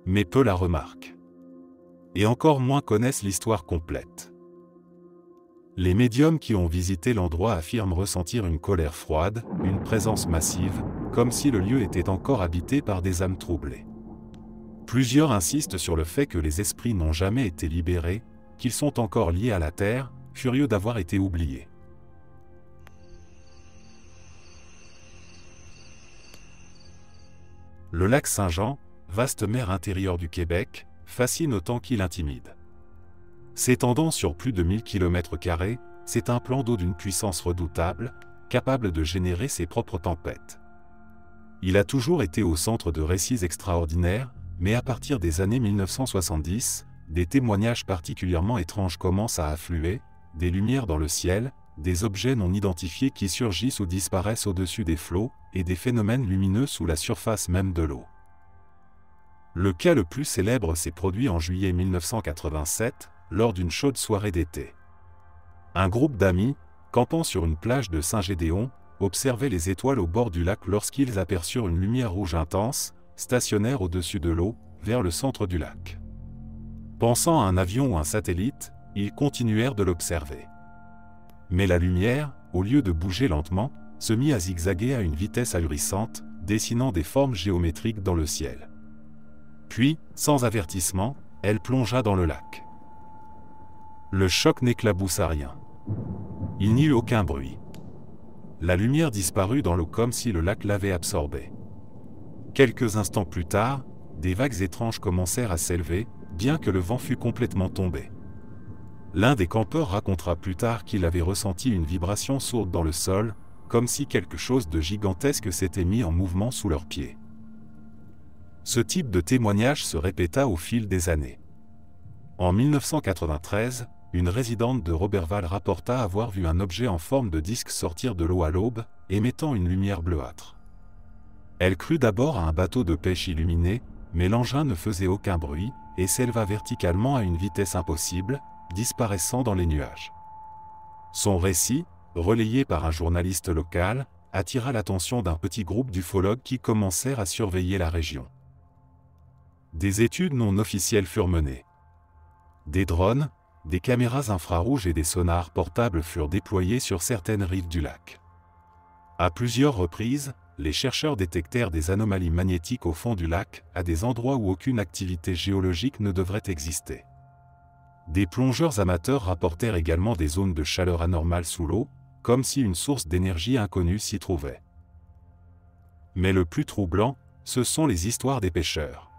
Mais peu la remarquent. Et encore moins connaissent l'histoire complète. Les médiums qui ont visité l'endroit affirment ressentir une colère froide, une présence massive, comme si le lieu était encore habité par des âmes troublées. Plusieurs insistent sur le fait que les esprits n'ont jamais été libérés, qu'ils sont encore liés à la terre, furieux d'avoir été oubliés. Le lac Saint-Jean, vaste mer intérieure du Québec, fascine autant qu'il intimide. S'étendant sur plus de 1000 km², c'est un plan d'eau d'une puissance redoutable, capable de générer ses propres tempêtes. Il a toujours été au centre de récits extraordinaires, mais à partir des années 1970, des témoignages particulièrement étranges commencent à affluer, des lumières dans le ciel, des objets non identifiés qui surgissent ou disparaissent au-dessus des flots, et des phénomènes lumineux sous la surface même de l'eau. Le cas le plus célèbre s'est produit en juillet 1987, lors d'une chaude soirée d'été. Un groupe d'amis, campant sur une plage de Saint-Gédéon, observait les étoiles au bord du lac lorsqu'ils aperçurent une lumière rouge intense, stationnaire au-dessus de l'eau, vers le centre du lac. Pensant à un avion ou un satellite, ils continuèrent de l'observer. Mais la lumière, au lieu de bouger lentement, se mit à zigzaguer à une vitesse ahurissante, dessinant des formes géométriques dans le ciel. Puis, sans avertissement, elle plongea dans le lac. Le choc n'éclaboussa rien. Il n'y eut aucun bruit. La lumière disparut dans l'eau comme si le lac l'avait absorbée. Quelques instants plus tard, des vagues étranges commencèrent à s'élever, bien que le vent fût complètement tombé. L'un des campeurs racontera plus tard qu'il avait ressenti une vibration sourde dans le sol, comme si quelque chose de gigantesque s'était mis en mouvement sous leurs pieds. Ce type de témoignage se répéta au fil des années. En 1993, une résidente de Roberval rapporta avoir vu un objet en forme de disque sortir de l'eau à l'aube, émettant une lumière bleuâtre. Elle crut d'abord à un bateau de pêche illuminé, mais l'engin ne faisait aucun bruit, et s'éleva verticalement à une vitesse impossible, disparaissant dans les nuages. Son récit, relayé par un journaliste local, attira l'attention d'un petit groupe d'ufologues qui commencèrent à surveiller la région. Des études non officielles furent menées. Des drones, des caméras infrarouges et des sonars portables furent déployés sur certaines rives du lac. À plusieurs reprises, les chercheurs détectèrent des anomalies magnétiques au fond du lac, à des endroits où aucune activité géologique ne devrait exister. Des plongeurs amateurs rapportèrent également des zones de chaleur anormales sous l'eau, comme si une source d'énergie inconnue s'y trouvait. Mais le plus troublant, ce sont les histoires des pêcheurs.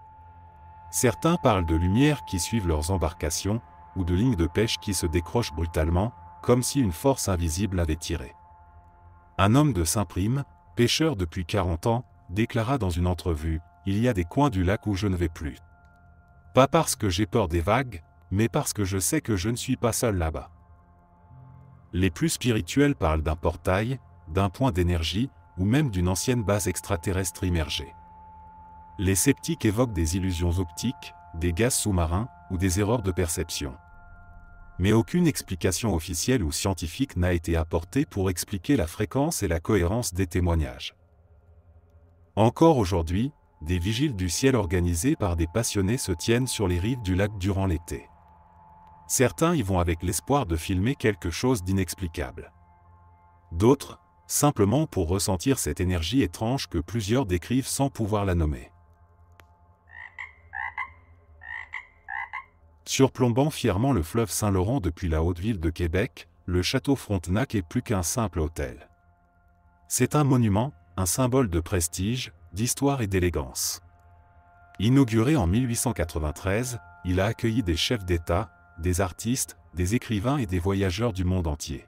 Certains parlent de lumières qui suivent leurs embarcations, ou de lignes de pêche qui se décrochent brutalement, comme si une force invisible avait tiré. Un homme de Saint-Prime, pêcheur depuis 40 ans, déclara dans une entrevue « Il y a des coins du lac où je ne vais plus. Pas parce que j'ai peur des vagues, mais parce que je sais que je ne suis pas seul là-bas. » Les plus spirituels parlent d'un portail, d'un point d'énergie, ou même d'une ancienne base extraterrestre immergée. Les sceptiques évoquent des illusions optiques, des gaz sous-marins, ou des erreurs de perception. Mais aucune explication officielle ou scientifique n'a été apportée pour expliquer la fréquence et la cohérence des témoignages. Encore aujourd'hui, des vigiles du ciel organisés par des passionnés se tiennent sur les rives du lac durant l'été. Certains y vont avec l'espoir de filmer quelque chose d'inexplicable. D'autres, simplement pour ressentir cette énergie étrange que plusieurs décrivent sans pouvoir la nommer. Surplombant fièrement le fleuve Saint-Laurent depuis la haute ville de Québec, le château Frontenac est plus qu'un simple hôtel. C'est un monument, un symbole de prestige, d'histoire et d'élégance. Inauguré en 1893, il a accueilli des chefs d'État, des artistes, des écrivains et des voyageurs du monde entier.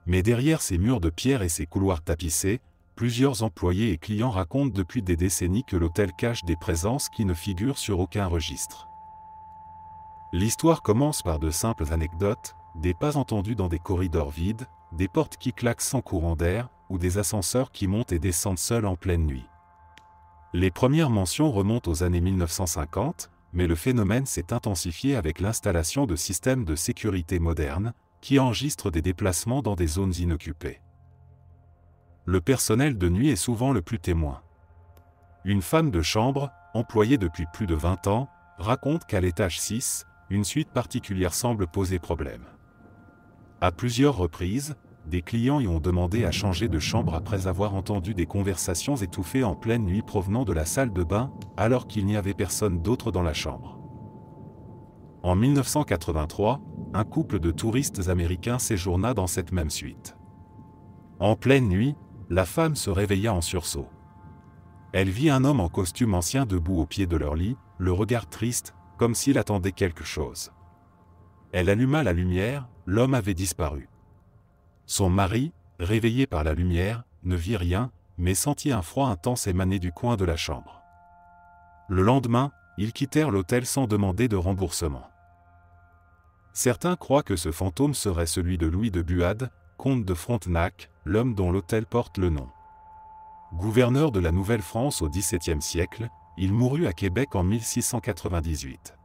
Mais derrière ces murs de pierre et ces couloirs tapissés, plusieurs employés et clients racontent depuis des décennies que l'hôtel cache des présences qui ne figurent sur aucun registre. L'histoire commence par de simples anecdotes, des pas entendus dans des corridors vides, des portes qui claquent sans courant d'air, ou des ascenseurs qui montent et descendent seuls en pleine nuit. Les premières mentions remontent aux années 1950, mais le phénomène s'est intensifié avec l'installation de systèmes de sécurité modernes, qui enregistrent des déplacements dans des zones inoccupées. Le personnel de nuit est souvent le plus témoin. Une femme de chambre, employée depuis plus de 20 ans, raconte qu'à l'étage 6, une suite particulière semble poser problème. À plusieurs reprises, des clients y ont demandé à changer de chambre après avoir entendu des conversations étouffées en pleine nuit provenant de la salle de bain, alors qu'il n'y avait personne d'autre dans la chambre. En 1983, un couple de touristes américains séjourna dans cette même suite. En pleine nuit, la femme se réveilla en sursaut. Elle vit un homme en costume ancien debout au pied de leur lit, le regard triste, comme s'il attendait quelque chose. Elle alluma la lumière, l'homme avait disparu. Son mari, réveillé par la lumière, ne vit rien, mais sentit un froid intense émaner du coin de la chambre. Le lendemain, ils quittèrent l'hôtel sans demander de remboursement. Certains croient que ce fantôme serait celui de Louis de Buade, comte de Frontenac, l'homme dont l'hôtel porte le nom. Gouverneur de la Nouvelle-France au XVIIe siècle, il mourut à Québec en 1698.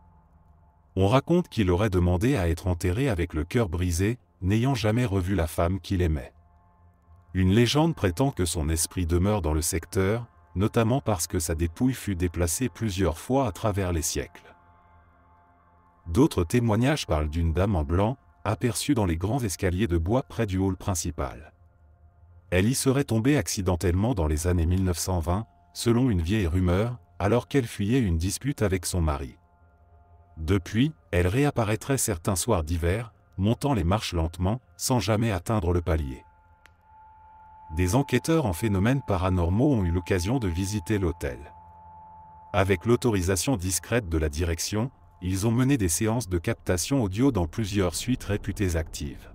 On raconte qu'il aurait demandé à être enterré avec le cœur brisé, n'ayant jamais revu la femme qu'il aimait. Une légende prétend que son esprit demeure dans le secteur, notamment parce que sa dépouille fut déplacée plusieurs fois à travers les siècles. D'autres témoignages parlent d'une dame en blanc, aperçue dans les grands escaliers de bois près du hall principal. Elle y serait tombée accidentellement dans les années 1920, selon une vieille rumeur, alors qu'elle fuyait une dispute avec son mari. Depuis, elle réapparaîtrait certains soirs d'hiver, montant les marches lentement, sans jamais atteindre le palier. Des enquêteurs en phénomènes paranormaux ont eu l'occasion de visiter l'hôtel. Avec l'autorisation discrète de la direction, ils ont mené des séances de captation audio dans plusieurs suites réputées actives.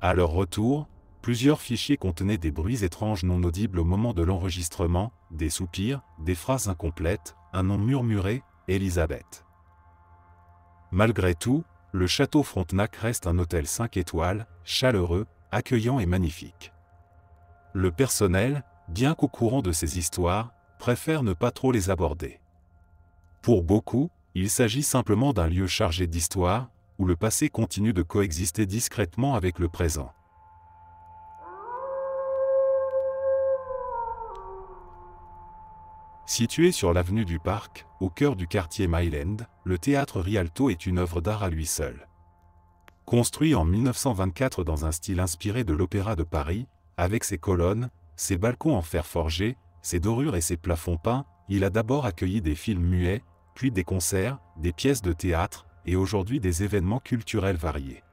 À leur retour, plusieurs fichiers contenaient des bruits étranges non audibles au moment de l'enregistrement, des soupirs, des phrases incomplètes, un nom murmuré, Elisabeth. Malgré tout, le château Frontenac reste un hôtel 5 étoiles, chaleureux, accueillant et magnifique. Le personnel, bien qu'au courant de ces histoires, préfère ne pas trop les aborder. Pour beaucoup, il s'agit simplement d'un lieu chargé d'histoire, où le passé continue de coexister discrètement avec le présent. Situé sur l'avenue du Parc, au cœur du quartier Myland, le théâtre Rialto est une œuvre d'art à lui seul. Construit en 1924 dans un style inspiré de l'Opéra de Paris, avec ses colonnes, ses balcons en fer forgé, ses dorures et ses plafonds peints, il a d'abord accueilli des films muets, puis des concerts, des pièces de théâtre, et aujourd'hui des événements culturels variés.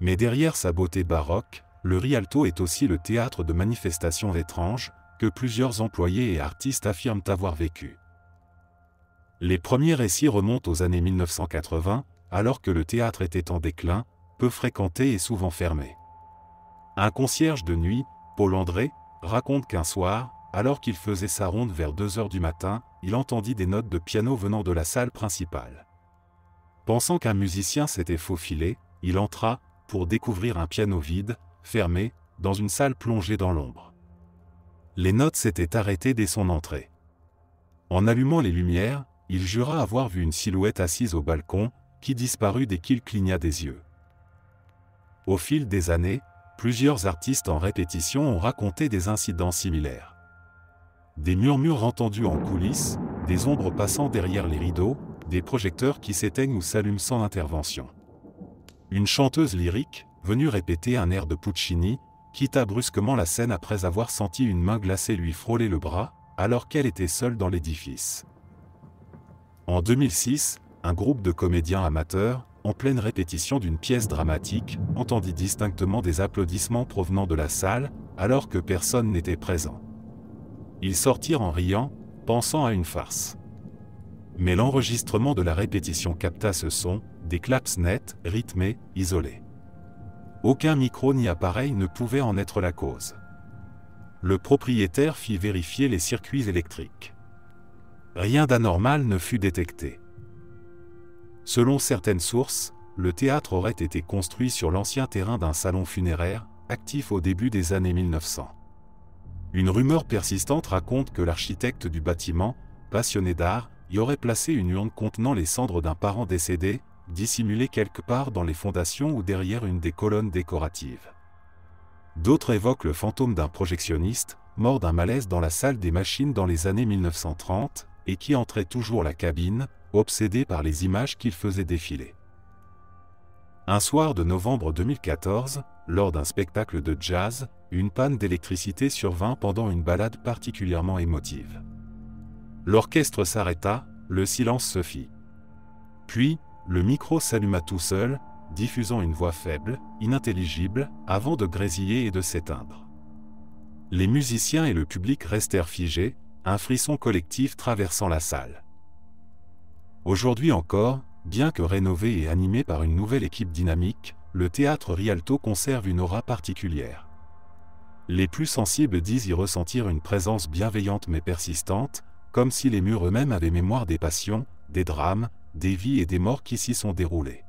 Mais derrière sa beauté baroque, le Rialto est aussi le théâtre de manifestations étranges, que plusieurs employés et artistes affirment avoir vécues. Les premiers récits remontent aux années 1980, alors que le théâtre était en déclin, peu fréquenté et souvent fermé. Un concierge de nuit, Paul André, raconte qu'un soir, alors qu'il faisait sa ronde vers 2 heures du matin, il entendit des notes de piano venant de la salle principale. Pensant qu'un musicien s'était faufilé, il entra, pour découvrir un piano vide, fermé, dans une salle plongée dans l'ombre. Les notes s'étaient arrêtées dès son entrée. En allumant les lumières, il jura avoir vu une silhouette assise au balcon, qui disparut dès qu'il cligna des yeux. Au fil des années, plusieurs artistes en répétition ont raconté des incidents similaires. Des murmures entendus en coulisses, des ombres passant derrière les rideaux, des projecteurs qui s'éteignent ou s'allument sans intervention. Une chanteuse lyrique, venue répéter un air de Puccini, quitta brusquement la scène après avoir senti une main glacée lui frôler le bras, alors qu'elle était seule dans l'édifice. En 2006, un groupe de comédiens amateurs, en pleine répétition d'une pièce dramatique, entendit distinctement des applaudissements provenant de la salle, alors que personne n'était présent. Ils sortirent en riant, pensant à une farce. Mais l'enregistrement de la répétition capta ce son, des claps nets, rythmés, isolés. Aucun micro ni appareil ne pouvait en être la cause. Le propriétaire fit vérifier les circuits électriques. Rien d'anormal ne fut détecté. Selon certaines sources, le théâtre aurait été construit sur l'ancien terrain d'un salon funéraire, actif au début des années 1900. Une rumeur persistante raconte que l'architecte du bâtiment, passionné d'art, y aurait placé une urne contenant les cendres d'un parent décédé, dissimulée quelque part dans les fondations ou derrière une des colonnes décoratives. D'autres évoquent le fantôme d'un projectionniste, mort d'un malaise dans la salle des machines dans les années 1930, et qui entrait toujours la cabine, obsédé par les images qu'il faisait défiler. Un soir de novembre 2014, lors d'un spectacle de jazz, une panne d'électricité survint pendant une balade particulièrement émotive. L'orchestre s'arrêta, le silence se fit. Puis, le micro s'alluma tout seul, diffusant une voix faible, inintelligible, avant de grésiller et de s'éteindre. Les musiciens et le public restèrent figés, un frisson collectif traversant la salle. Aujourd'hui encore, bien que rénové et animé par une nouvelle équipe dynamique, le théâtre Rialto conserve une aura particulière. Les plus sensibles disent y ressentir une présence bienveillante mais persistante, comme si les murs eux-mêmes avaient mémoire des passions, des drames, des vies et des morts qui s'y sont déroulées.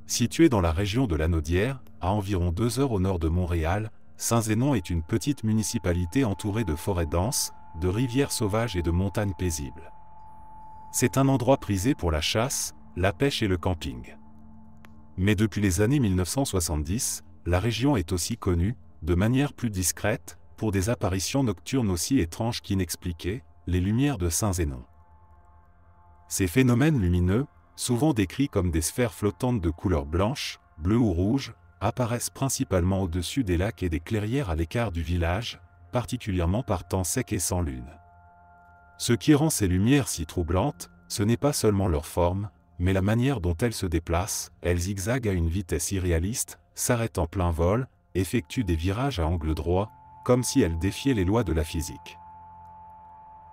Situé dans la région de Lanaudière, à environ 2 heures au nord de Montréal, Saint-Zénon est une petite municipalité entourée de forêts denses, de rivières sauvages et de montagnes paisibles. C'est un endroit prisé pour la chasse, la pêche et le camping. Mais depuis les années 1970, la région est aussi connue, de manière plus discrète, pour des apparitions nocturnes aussi étranges qu'inexpliquées, les lumières de Saint-Zénon. Ces phénomènes lumineux, souvent décrits comme des sphères flottantes de couleur blanche, bleue ou rouge, apparaissent principalement au-dessus des lacs et des clairières à l'écart du village, particulièrement par temps sec et sans lune. Ce qui rend ces lumières si troublantes, ce n'est pas seulement leur forme, mais la manière dont elles se déplacent. Elles zigzaguent à une vitesse irréaliste, s'arrêtent en plein vol, effectuent des virages à angle droit, comme si elles défiaient les lois de la physique.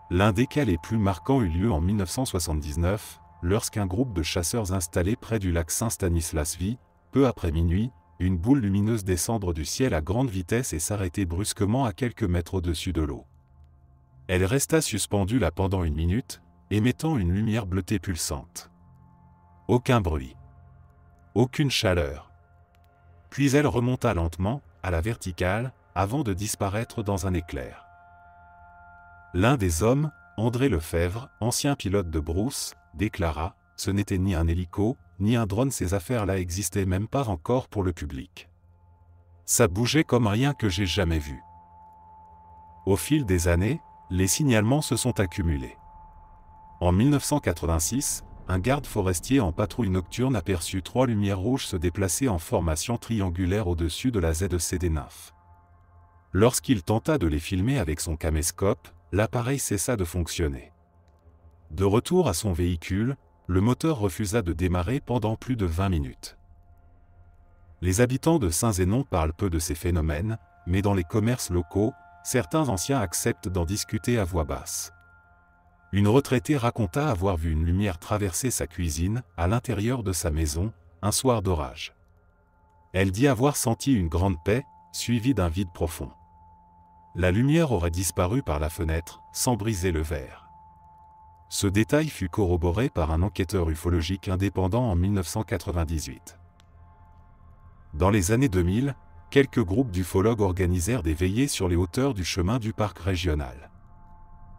L'un des cas les plus marquants eut lieu en 1979, lorsqu'un groupe de chasseurs installés près du lac Saint-Stanislas vit, peu après minuit, une boule lumineuse descendre du ciel à grande vitesse et s'arrêter brusquement à quelques mètres au-dessus de l'eau. Elle resta suspendue là pendant 1 minute, émettant une lumière bleutée pulsante. Aucun bruit. Aucune chaleur. Puis elle remonta lentement, à la verticale, avant de disparaître dans un éclair. L'un des hommes, André Lefebvre, ancien pilote de brousse, déclara « Ce n'était ni un hélico, ni un drone, ces affaires-là existaient même pas encore pour le public. Ça bougeait comme rien que j'ai jamais vu. » Au fil des années, les signalements se sont accumulés. En 1986, un garde forestier en patrouille nocturne aperçut 3 lumières rouges se déplacer en formation triangulaire au-dessus de la ZEC des Nymphes. Lorsqu'il tenta de les filmer avec son caméscope, l'appareil cessa de fonctionner. De retour à son véhicule, le moteur refusa de démarrer pendant plus de 20 minutes. Les habitants de Saint-Zénon parlent peu de ces phénomènes, mais dans les commerces locaux, certains anciens acceptent d'en discuter à voix basse. Une retraitée raconta avoir vu une lumière traverser sa cuisine, à l'intérieur de sa maison, un soir d'orage. Elle dit avoir senti une grande paix, suivie d'un vide profond. La lumière aurait disparu par la fenêtre, sans briser le verre. Ce détail fut corroboré par un enquêteur ufologique indépendant en 1998. Dans les années 2000, quelques groupes d'ufologues organisèrent des veillées sur les hauteurs du chemin du parc régional.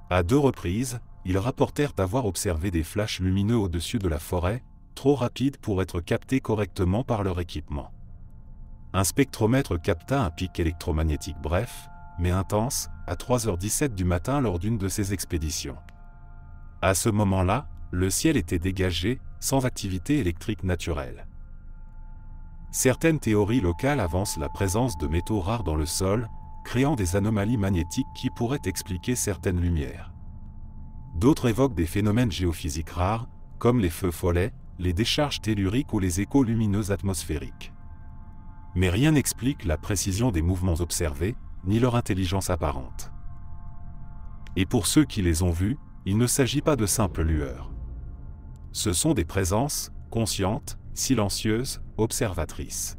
À 2 reprises, ils rapportèrent avoir observé des flashs lumineux au-dessus de la forêt, trop rapides pour être captés correctement par leur équipement. Un spectromètre capta un pic électromagnétique bref, mais intense, à 3h17 du matin lors d'une de ces expéditions. À ce moment-là, le ciel était dégagé, sans activité électrique naturelle. Certaines théories locales avancent la présence de métaux rares dans le sol, créant des anomalies magnétiques qui pourraient expliquer certaines lumières. D'autres évoquent des phénomènes géophysiques rares, comme les feux follets, les décharges telluriques ou les échos lumineux atmosphériques. Mais rien n'explique la précision des mouvements observés, ni leur intelligence apparente. Et pour ceux qui les ont vus, il ne s'agit pas de simples lueurs. Ce sont des présences, conscientes, silencieuses, observatrices.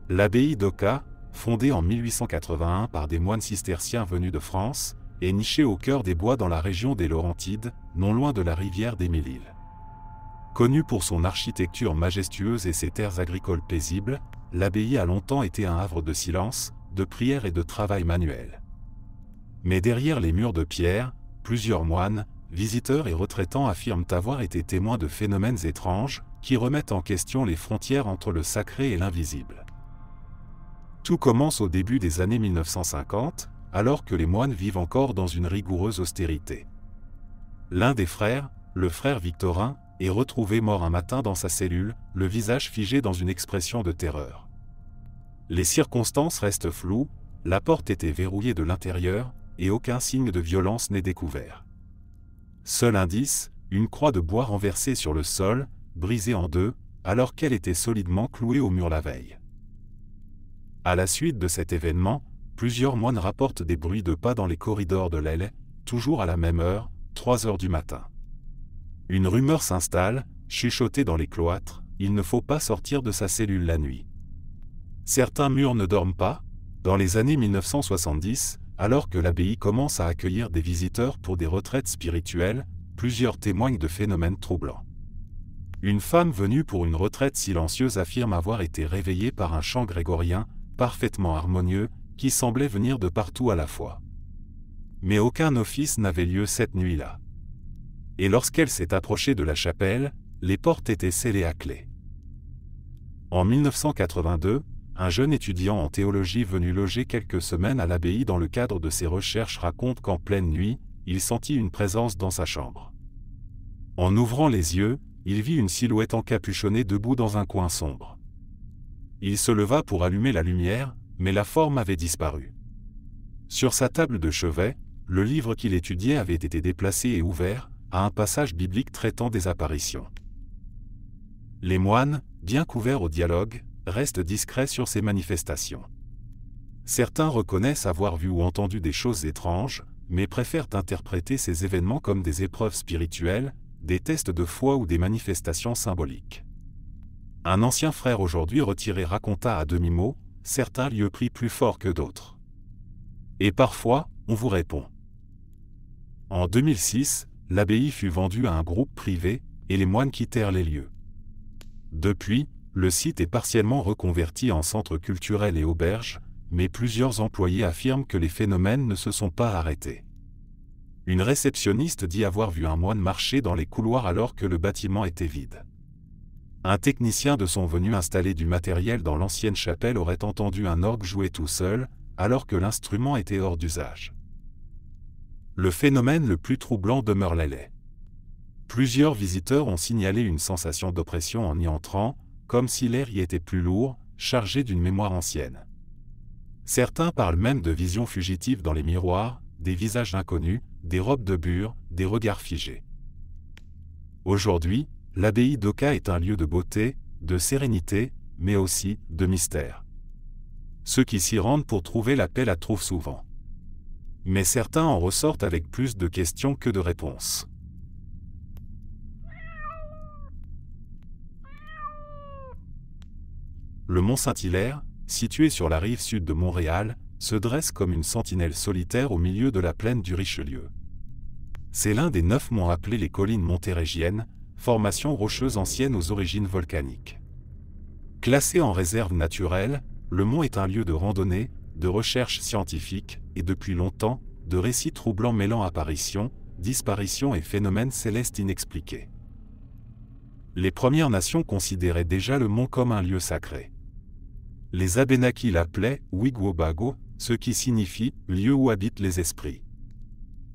L'abbaye d'Oka, fondée en 1881 par des moines cisterciens venus de France, est nichée au cœur des bois dans la région des Laurentides, non loin de la rivière des Mille-Îles. Connue pour son architecture majestueuse et ses terres agricoles paisibles, l'abbaye a longtemps été un havre de silence, de prière et de travail manuel. Mais derrière les murs de pierre, plusieurs moines, visiteurs et retraitants affirment avoir été témoins de phénomènes étranges qui remettent en question les frontières entre le sacré et l'invisible. Tout commence au début des années 1950, alors que les moines vivent encore dans une rigoureuse austérité. L'un des frères, le frère Victorin, est retrouvé mort un matin dans sa cellule, le visage figé dans une expression de terreur. Les circonstances restent floues, la porte était verrouillée de l'intérieur, et aucun signe de violence n'est découvert. Seul indice, une croix de bois renversée sur le sol, brisée en deux, alors qu'elle était solidement clouée au mur la veille. À la suite de cet événement, plusieurs moines rapportent des bruits de pas dans les corridors de l'aile, toujours à la même heure, 3 heures du matin. Une rumeur s'installe, chuchotée dans les cloîtres, il ne faut pas sortir de sa cellule la nuit. Certains murs ne dorment pas. Dans les années 1970, alors que l'abbaye commence à accueillir des visiteurs pour des retraites spirituelles, plusieurs témoignent de phénomènes troublants. Une femme venue pour une retraite silencieuse affirme avoir été réveillée par un chant grégorien, parfaitement harmonieux, qui semblait venir de partout à la fois. Mais aucun office n'avait lieu cette nuit-là. Et lorsqu'elle s'est approchée de la chapelle, les portes étaient scellées à clé. En 1982, un jeune étudiant en théologie venu loger quelques semaines à l'abbaye dans le cadre de ses recherches raconte qu'en pleine nuit, il sentit une présence dans sa chambre. En ouvrant les yeux, il vit une silhouette encapuchonnée debout dans un coin sombre. Il se leva pour allumer la lumière, mais la forme avait disparu. Sur sa table de chevet, le livre qu'il étudiait avait été déplacé et ouvert, à un passage biblique traitant des apparitions. Les moines, bien couverts au dialogue, restent discrets sur ces manifestations. Certains reconnaissent avoir vu ou entendu des choses étranges, mais préfèrent interpréter ces événements comme des épreuves spirituelles, des tests de foi ou des manifestations symboliques. Un ancien frère aujourd'hui retiré raconta à demi-mot, certains lieux pris plus fort que d'autres. Et parfois, on vous répond. En 2006, l'abbaye fut vendue à un groupe privé, et les moines quittèrent les lieux. Depuis, le site est partiellement reconverti en centre culturel et auberge, mais plusieurs employés affirment que les phénomènes ne se sont pas arrêtés. Une réceptionniste dit avoir vu un moine marcher dans les couloirs alors que le bâtiment était vide. Un technicien de son venu installer du matériel dans l'ancienne chapelle aurait entendu un orgue jouer tout seul, alors que l'instrument était hors d'usage. Le phénomène le plus troublant demeure l'aile. Plusieurs visiteurs ont signalé une sensation d'oppression en y entrant, comme si l'air y était plus lourd, chargé d'une mémoire ancienne. Certains parlent même de visions fugitives dans les miroirs, des visages inconnus, des robes de bure, des regards figés. Aujourd'hui, l'abbaye d'Oka est un lieu de beauté, de sérénité, mais aussi de mystère. Ceux qui s'y rendent pour trouver la paix la trouvent souvent. Mais certains en ressortent avec plus de questions que de réponses. Le mont Saint-Hilaire, situé sur la rive sud de Montréal, se dresse comme une sentinelle solitaire au milieu de la plaine du Richelieu. C'est l'un des 9 monts appelés les collines montérégiennes, formation rocheuse ancienne aux origines volcaniques. Classé en réserve naturelle, le mont est un lieu de randonnée, de recherche scientifique et depuis longtemps, de récits troublants mêlant apparitions, disparitions et phénomènes célestes inexpliqués. Les Premières Nations considéraient déjà le mont comme un lieu sacré. Les Abénaquis l'appelaient Wigwobago, ce qui signifie « lieu où habitent les esprits ».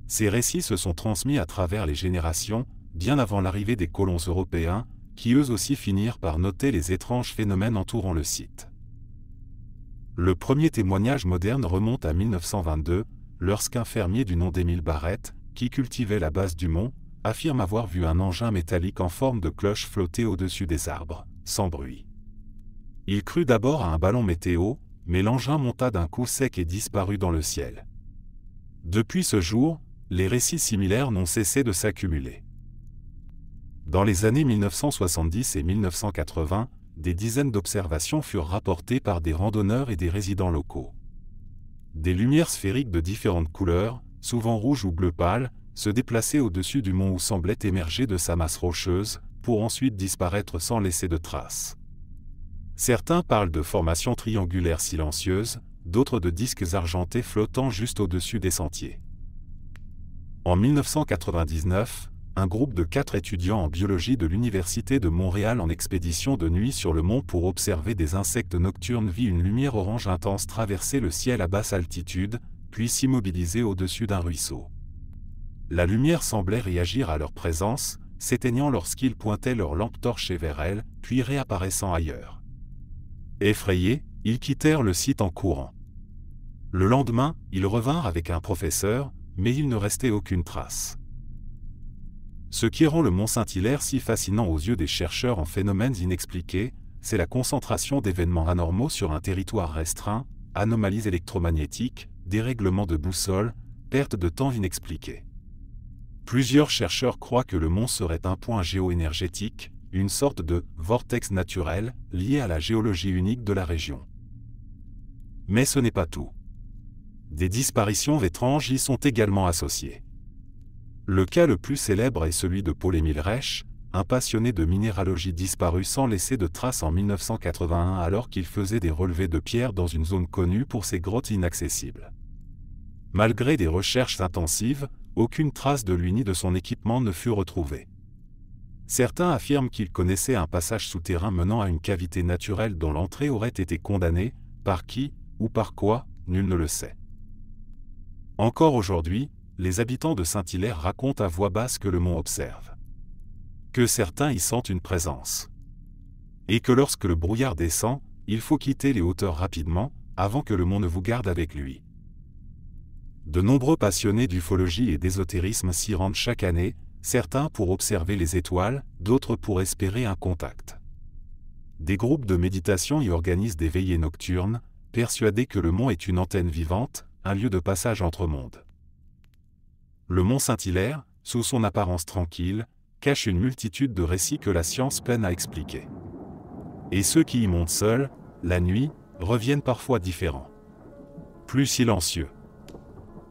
Ces récits se sont transmis à travers les générations, bien avant l'arrivée des colons européens, qui eux aussi finirent par noter les étranges phénomènes entourant le site. Le premier témoignage moderne remonte à 1922, lorsqu'un fermier du nom d'Émile Barrette, qui cultivait la base du mont, affirme avoir vu un engin métallique en forme de cloche flotter au-dessus des arbres, sans bruit. Il crut d'abord à un ballon météo, mais l'engin monta d'un coup sec et disparut dans le ciel. Depuis ce jour, les récits similaires n'ont cessé de s'accumuler. Dans les années 1970 et 1980, des dizaines d'observations furent rapportées par des randonneurs et des résidents locaux. Des lumières sphériques de différentes couleurs, souvent rouges ou bleu pâle, se déplaçaient au-dessus du mont ou semblaient émerger de sa masse rocheuse, pour ensuite disparaître sans laisser de traces. Certains parlent de formations triangulaires silencieuses, d'autres de disques argentés flottant juste au-dessus des sentiers. En 1999, un groupe de 4 étudiants en biologie de l'Université de Montréal en expédition de nuit sur le mont pour observer des insectes nocturnes vit une lumière orange intense traverser le ciel à basse altitude, puis s'immobiliser au-dessus d'un ruisseau. La lumière semblait réagir à leur présence, s'éteignant lorsqu'ils pointaient leur lampe torche vers elle, puis réapparaissant ailleurs. Effrayés, ils quittèrent le site en courant. Le lendemain, ils revinrent avec un professeur, mais il ne restait aucune trace. Ce qui rend le mont Saint-Hilaire si fascinant aux yeux des chercheurs en phénomènes inexpliqués, c'est la concentration d'événements anormaux sur un territoire restreint, anomalies électromagnétiques, dérèglements de boussole, perte de temps inexpliquées. Plusieurs chercheurs croient que le mont serait un point géoénergétique, une sorte de vortex naturel lié à la géologie unique de la région. Mais ce n'est pas tout. Des disparitions étranges y sont également associées. Le cas le plus célèbre est celui de Paul-Émile Reich, un passionné de minéralogie disparu sans laisser de traces en 1981 alors qu'il faisait des relevés de pierre dans une zone connue pour ses grottes inaccessibles. Malgré des recherches intensives, aucune trace de lui ni de son équipement ne fut retrouvée. Certains affirment qu'il connaissait un passage souterrain menant à une cavité naturelle dont l'entrée aurait été condamnée, par qui, ou par quoi, nul ne le sait. Encore aujourd'hui, les habitants de Saint-Hilaire racontent à voix basse que le mont observe. Que certains y sentent une présence. Et que lorsque le brouillard descend, il faut quitter les hauteurs rapidement, avant que le mont ne vous garde avec lui. De nombreux passionnés d'ufologie et d'ésotérisme s'y rendent chaque année, certains pour observer les étoiles, d'autres pour espérer un contact. Des groupes de méditation y organisent des veillées nocturnes, persuadés que le mont est une antenne vivante, un lieu de passage entre mondes. Le mont Saint-Hilaire, sous son apparence tranquille, cache une multitude de récits que la science peine à expliquer. Et ceux qui y montent seuls, la nuit, reviennent parfois différents. Plus silencieux.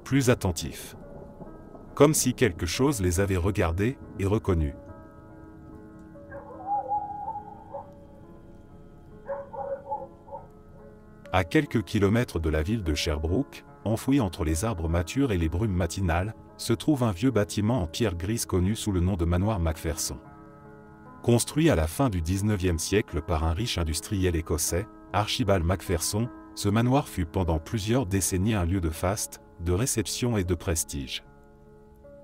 Plus attentifs. Comme si quelque chose les avait regardés et reconnus. À quelques kilomètres de la ville de Sherbrooke, enfoui entre les arbres matures et les brumes matinales, se trouve un vieux bâtiment en pierre grise connu sous le nom de manoir Macpherson. Construit à la fin du XIXe siècle par un riche industriel écossais, Archibald Macpherson, ce manoir fut pendant plusieurs décennies un lieu de faste, de réception et de prestige.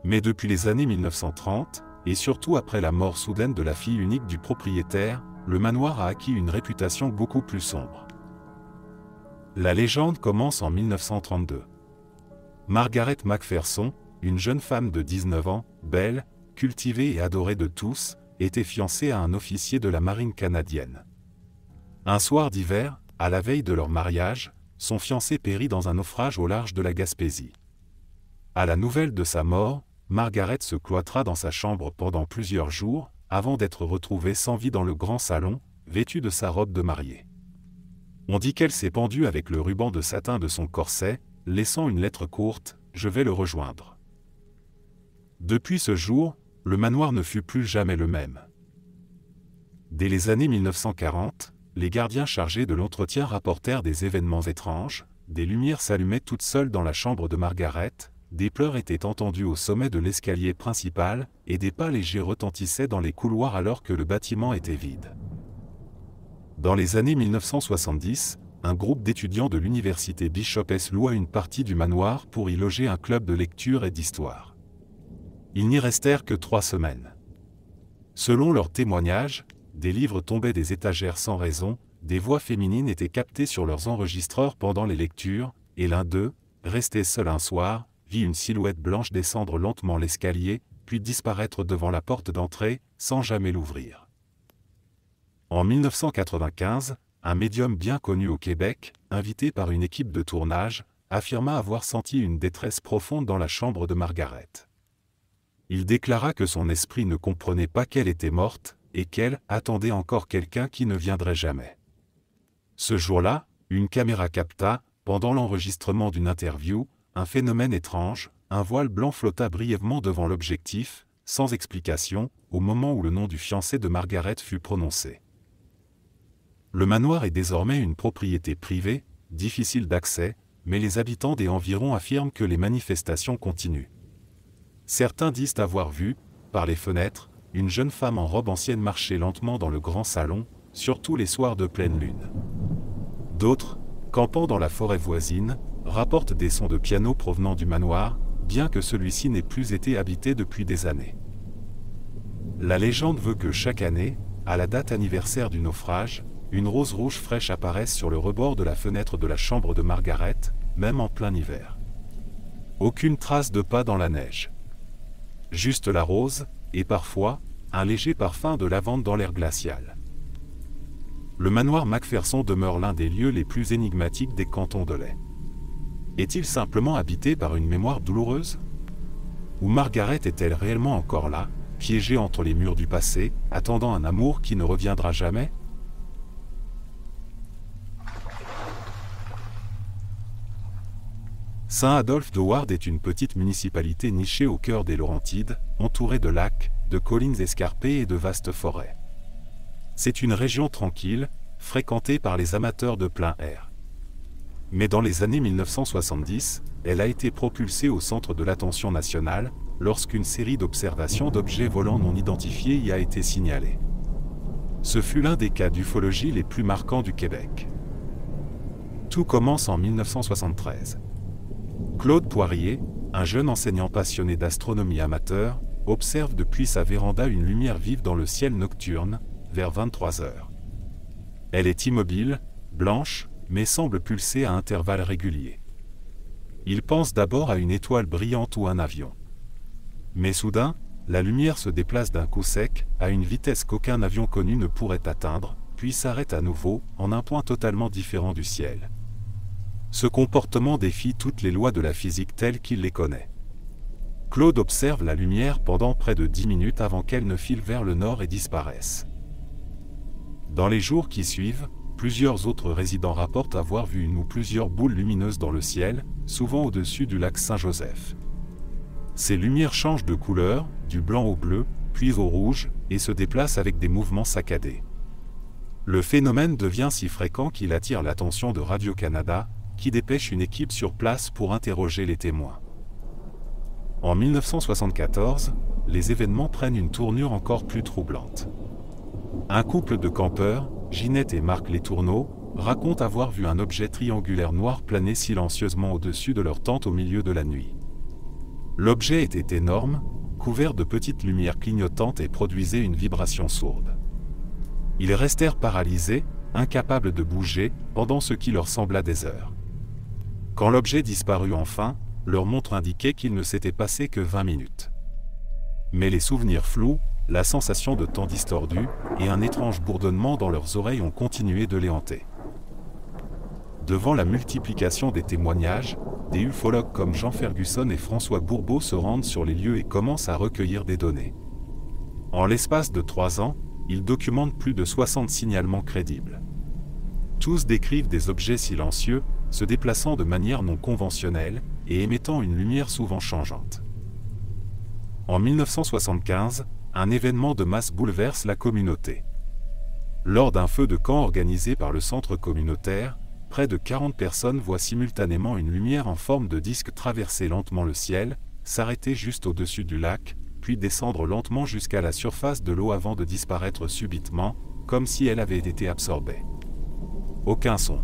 Mais depuis les années 1930, et surtout après la mort soudaine de la fille unique du propriétaire, le manoir a acquis une réputation beaucoup plus sombre. La légende commence en 1932. Margaret Macpherson, une jeune femme de 19 ans, belle, cultivée et adorée de tous, était fiancée à un officier de la marine canadienne. Un soir d'hiver, à la veille de leur mariage, son fiancé périt dans un naufrage au large de la Gaspésie. À la nouvelle de sa mort, Margaret se cloîtra dans sa chambre pendant plusieurs jours, avant d'être retrouvée sans vie dans le grand salon, vêtue de sa robe de mariée. On dit qu'elle s'est pendue avec le ruban de satin de son corset, laissant une lettre courte, « Je vais le rejoindre ». Depuis ce jour, le manoir ne fut plus jamais le même. Dès les années 1940, les gardiens chargés de l'entretien rapportèrent des événements étranges, des lumières s'allumaient toutes seules dans la chambre de Margaret, des pleurs étaient entendus au sommet de l'escalier principal, et des pas légers retentissaient dans les couloirs alors que le bâtiment était vide. Dans les années 1970, un groupe d'étudiants de l'université Bishop S loua une partie du manoir pour y loger un club de lecture et d'histoire. Ils n'y restèrent que 3 semaines. Selon leurs témoignages, des livres tombaient des étagères sans raison, des voix féminines étaient captées sur leurs enregistreurs pendant les lectures, et l'un d'eux, resté seul un soir, vit une silhouette blanche descendre lentement l'escalier, puis disparaître devant la porte d'entrée, sans jamais l'ouvrir. En 1995, un médium bien connu au Québec, invité par une équipe de tournage, affirma avoir senti une détresse profonde dans la chambre de Margaret. Il déclara que son esprit ne comprenait pas qu'elle était morte, et qu'elle attendait encore quelqu'un qui ne viendrait jamais. Ce jour-là, une caméra capta, pendant l'enregistrement d'une interview, un phénomène étrange, un voile blanc flotta brièvement devant l'objectif, sans explication, au moment où le nom du fiancé de Margaret fut prononcé. Le manoir est désormais une propriété privée, difficile d'accès, mais les habitants des environs affirment que les manifestations continuent. Certains disent avoir vu, par les fenêtres, une jeune femme en robe ancienne marcher lentement dans le grand salon, surtout les soirs de pleine lune. D'autres, campant dans la forêt voisine, rapportent des sons de piano provenant du manoir, bien que celui-ci n'ait plus été habité depuis des années. La légende veut que chaque année, à la date anniversaire du naufrage, une rose rouge fraîche apparaisse sur le rebord de la fenêtre de la chambre de Margaret, même en plein hiver. Aucune trace de pas dans la neige. Juste la rose, et parfois, un léger parfum de lavande dans l'air glacial. Le manoir Macpherson demeure l'un des lieux les plus énigmatiques des cantons de Lay. Est-il simplement habité par une mémoire douloureuse? Ou Margaret est-elle réellement encore là, piégée entre les murs du passé, attendant un amour qui ne reviendra jamais? Saint-Adolphe-de-Ward est une petite municipalité nichée au cœur des Laurentides, entourée de lacs, de collines escarpées et de vastes forêts. C'est une région tranquille, fréquentée par les amateurs de plein air. Mais dans les années 1970, elle a été propulsée au centre de l'attention nationale, lorsqu'une série d'observations d'objets volants non identifiés y a été signalée. Ce fut l'un des cas d'ufologie les plus marquants du Québec. Tout commence en 1973. Claude Poirier, un jeune enseignant passionné d'astronomie amateur, observe depuis sa véranda une lumière vive dans le ciel nocturne, vers 23 heures. Elle est immobile, blanche, mais semble pulser à intervalles réguliers. Il pense d'abord à une étoile brillante ou un avion. Mais soudain, la lumière se déplace d'un coup sec, à une vitesse qu'aucun avion connu ne pourrait atteindre, puis s'arrête à nouveau, en un point totalement différent du ciel. Ce comportement défie toutes les lois de la physique telles qu'il les connaît. Claude observe la lumière pendant près de 10 minutes avant qu'elle ne file vers le nord et disparaisse. Dans les jours qui suivent, plusieurs autres résidents rapportent avoir vu une ou plusieurs boules lumineuses dans le ciel, souvent au-dessus du lac Saint-Joseph. Ces lumières changent de couleur, du blanc au bleu, puis au rouge, et se déplacent avec des mouvements saccadés. Le phénomène devient si fréquent qu'il attire l'attention de Radio-Canada, qui dépêche une équipe sur place pour interroger les témoins. En 1974, les événements prennent une tournure encore plus troublante. Un couple de campeurs, Ginette et Marc Letourneau, racontent avoir vu un objet triangulaire noir planer silencieusement au-dessus de leur tente au milieu de la nuit. L'objet était énorme, couvert de petites lumières clignotantes et produisait une vibration sourde. Ils restèrent paralysés, incapables de bouger, pendant ce qui leur sembla des heures. Quand l'objet disparut enfin, leur montre indiquait qu'il ne s'était passé que 20 minutes. Mais les souvenirs flous, la sensation de temps distordu, et un étrange bourdonnement dans leurs oreilles ont continué de les hanter. Devant la multiplication des témoignages, des ufologues comme Jean Ferguson et François Bourbeau se rendent sur les lieux et commencent à recueillir des données. En l'espace de 3 ans, ils documentent plus de 60 signalements crédibles. Tous décrivent des objets silencieux, se déplaçant de manière non conventionnelle et émettant une lumière souvent changeante. En 1975, un événement de masse bouleverse la communauté. Lors d'un feu de camp organisé par le centre communautaire, près de 40 personnes voient simultanément une lumière en forme de disque traverser lentement le ciel, s'arrêter juste au-dessus du lac, puis descendre lentement jusqu'à la surface de l'eau avant de disparaître subitement, comme si elle avait été absorbée. Aucun son.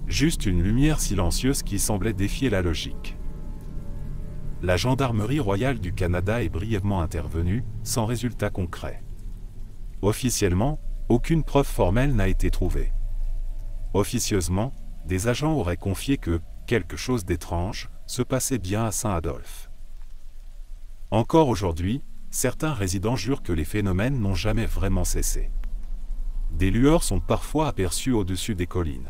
Juste une lumière silencieuse qui semblait défier la logique. La Gendarmerie royale du Canada est brièvement intervenue, sans résultat concret. Officiellement, aucune preuve formelle n'a été trouvée. Officieusement, des agents auraient confié que quelque chose d'étrange se passait bien à Saint-Adolphe. Encore aujourd'hui, certains résidents jurent que les phénomènes n'ont jamais vraiment cessé. Des lueurs sont parfois aperçues au-dessus des collines.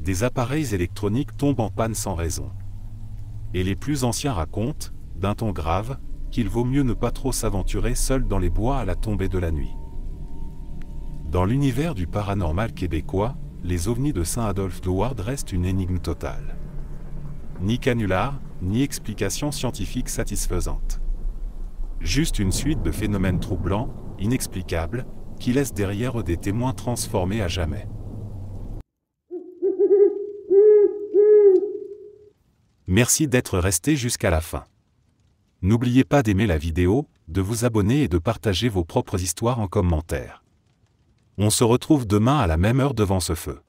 Des appareils électroniques tombent en panne sans raison. Et les plus anciens racontent, d'un ton grave, qu'il vaut mieux ne pas trop s'aventurer seul dans les bois à la tombée de la nuit. Dans l'univers du paranormal québécois, les ovnis de Saint-Adolphe-de-Ward restent une énigme totale. Ni canular, ni explication scientifique satisfaisante. Juste une suite de phénomènes troublants, inexplicables, qui laissent derrière eux des témoins transformés à jamais. Merci d'être resté jusqu'à la fin. N'oubliez pas d'aimer la vidéo, de vous abonner et de partager vos propres histoires en commentaire. On se retrouve demain à la même heure devant ce feu.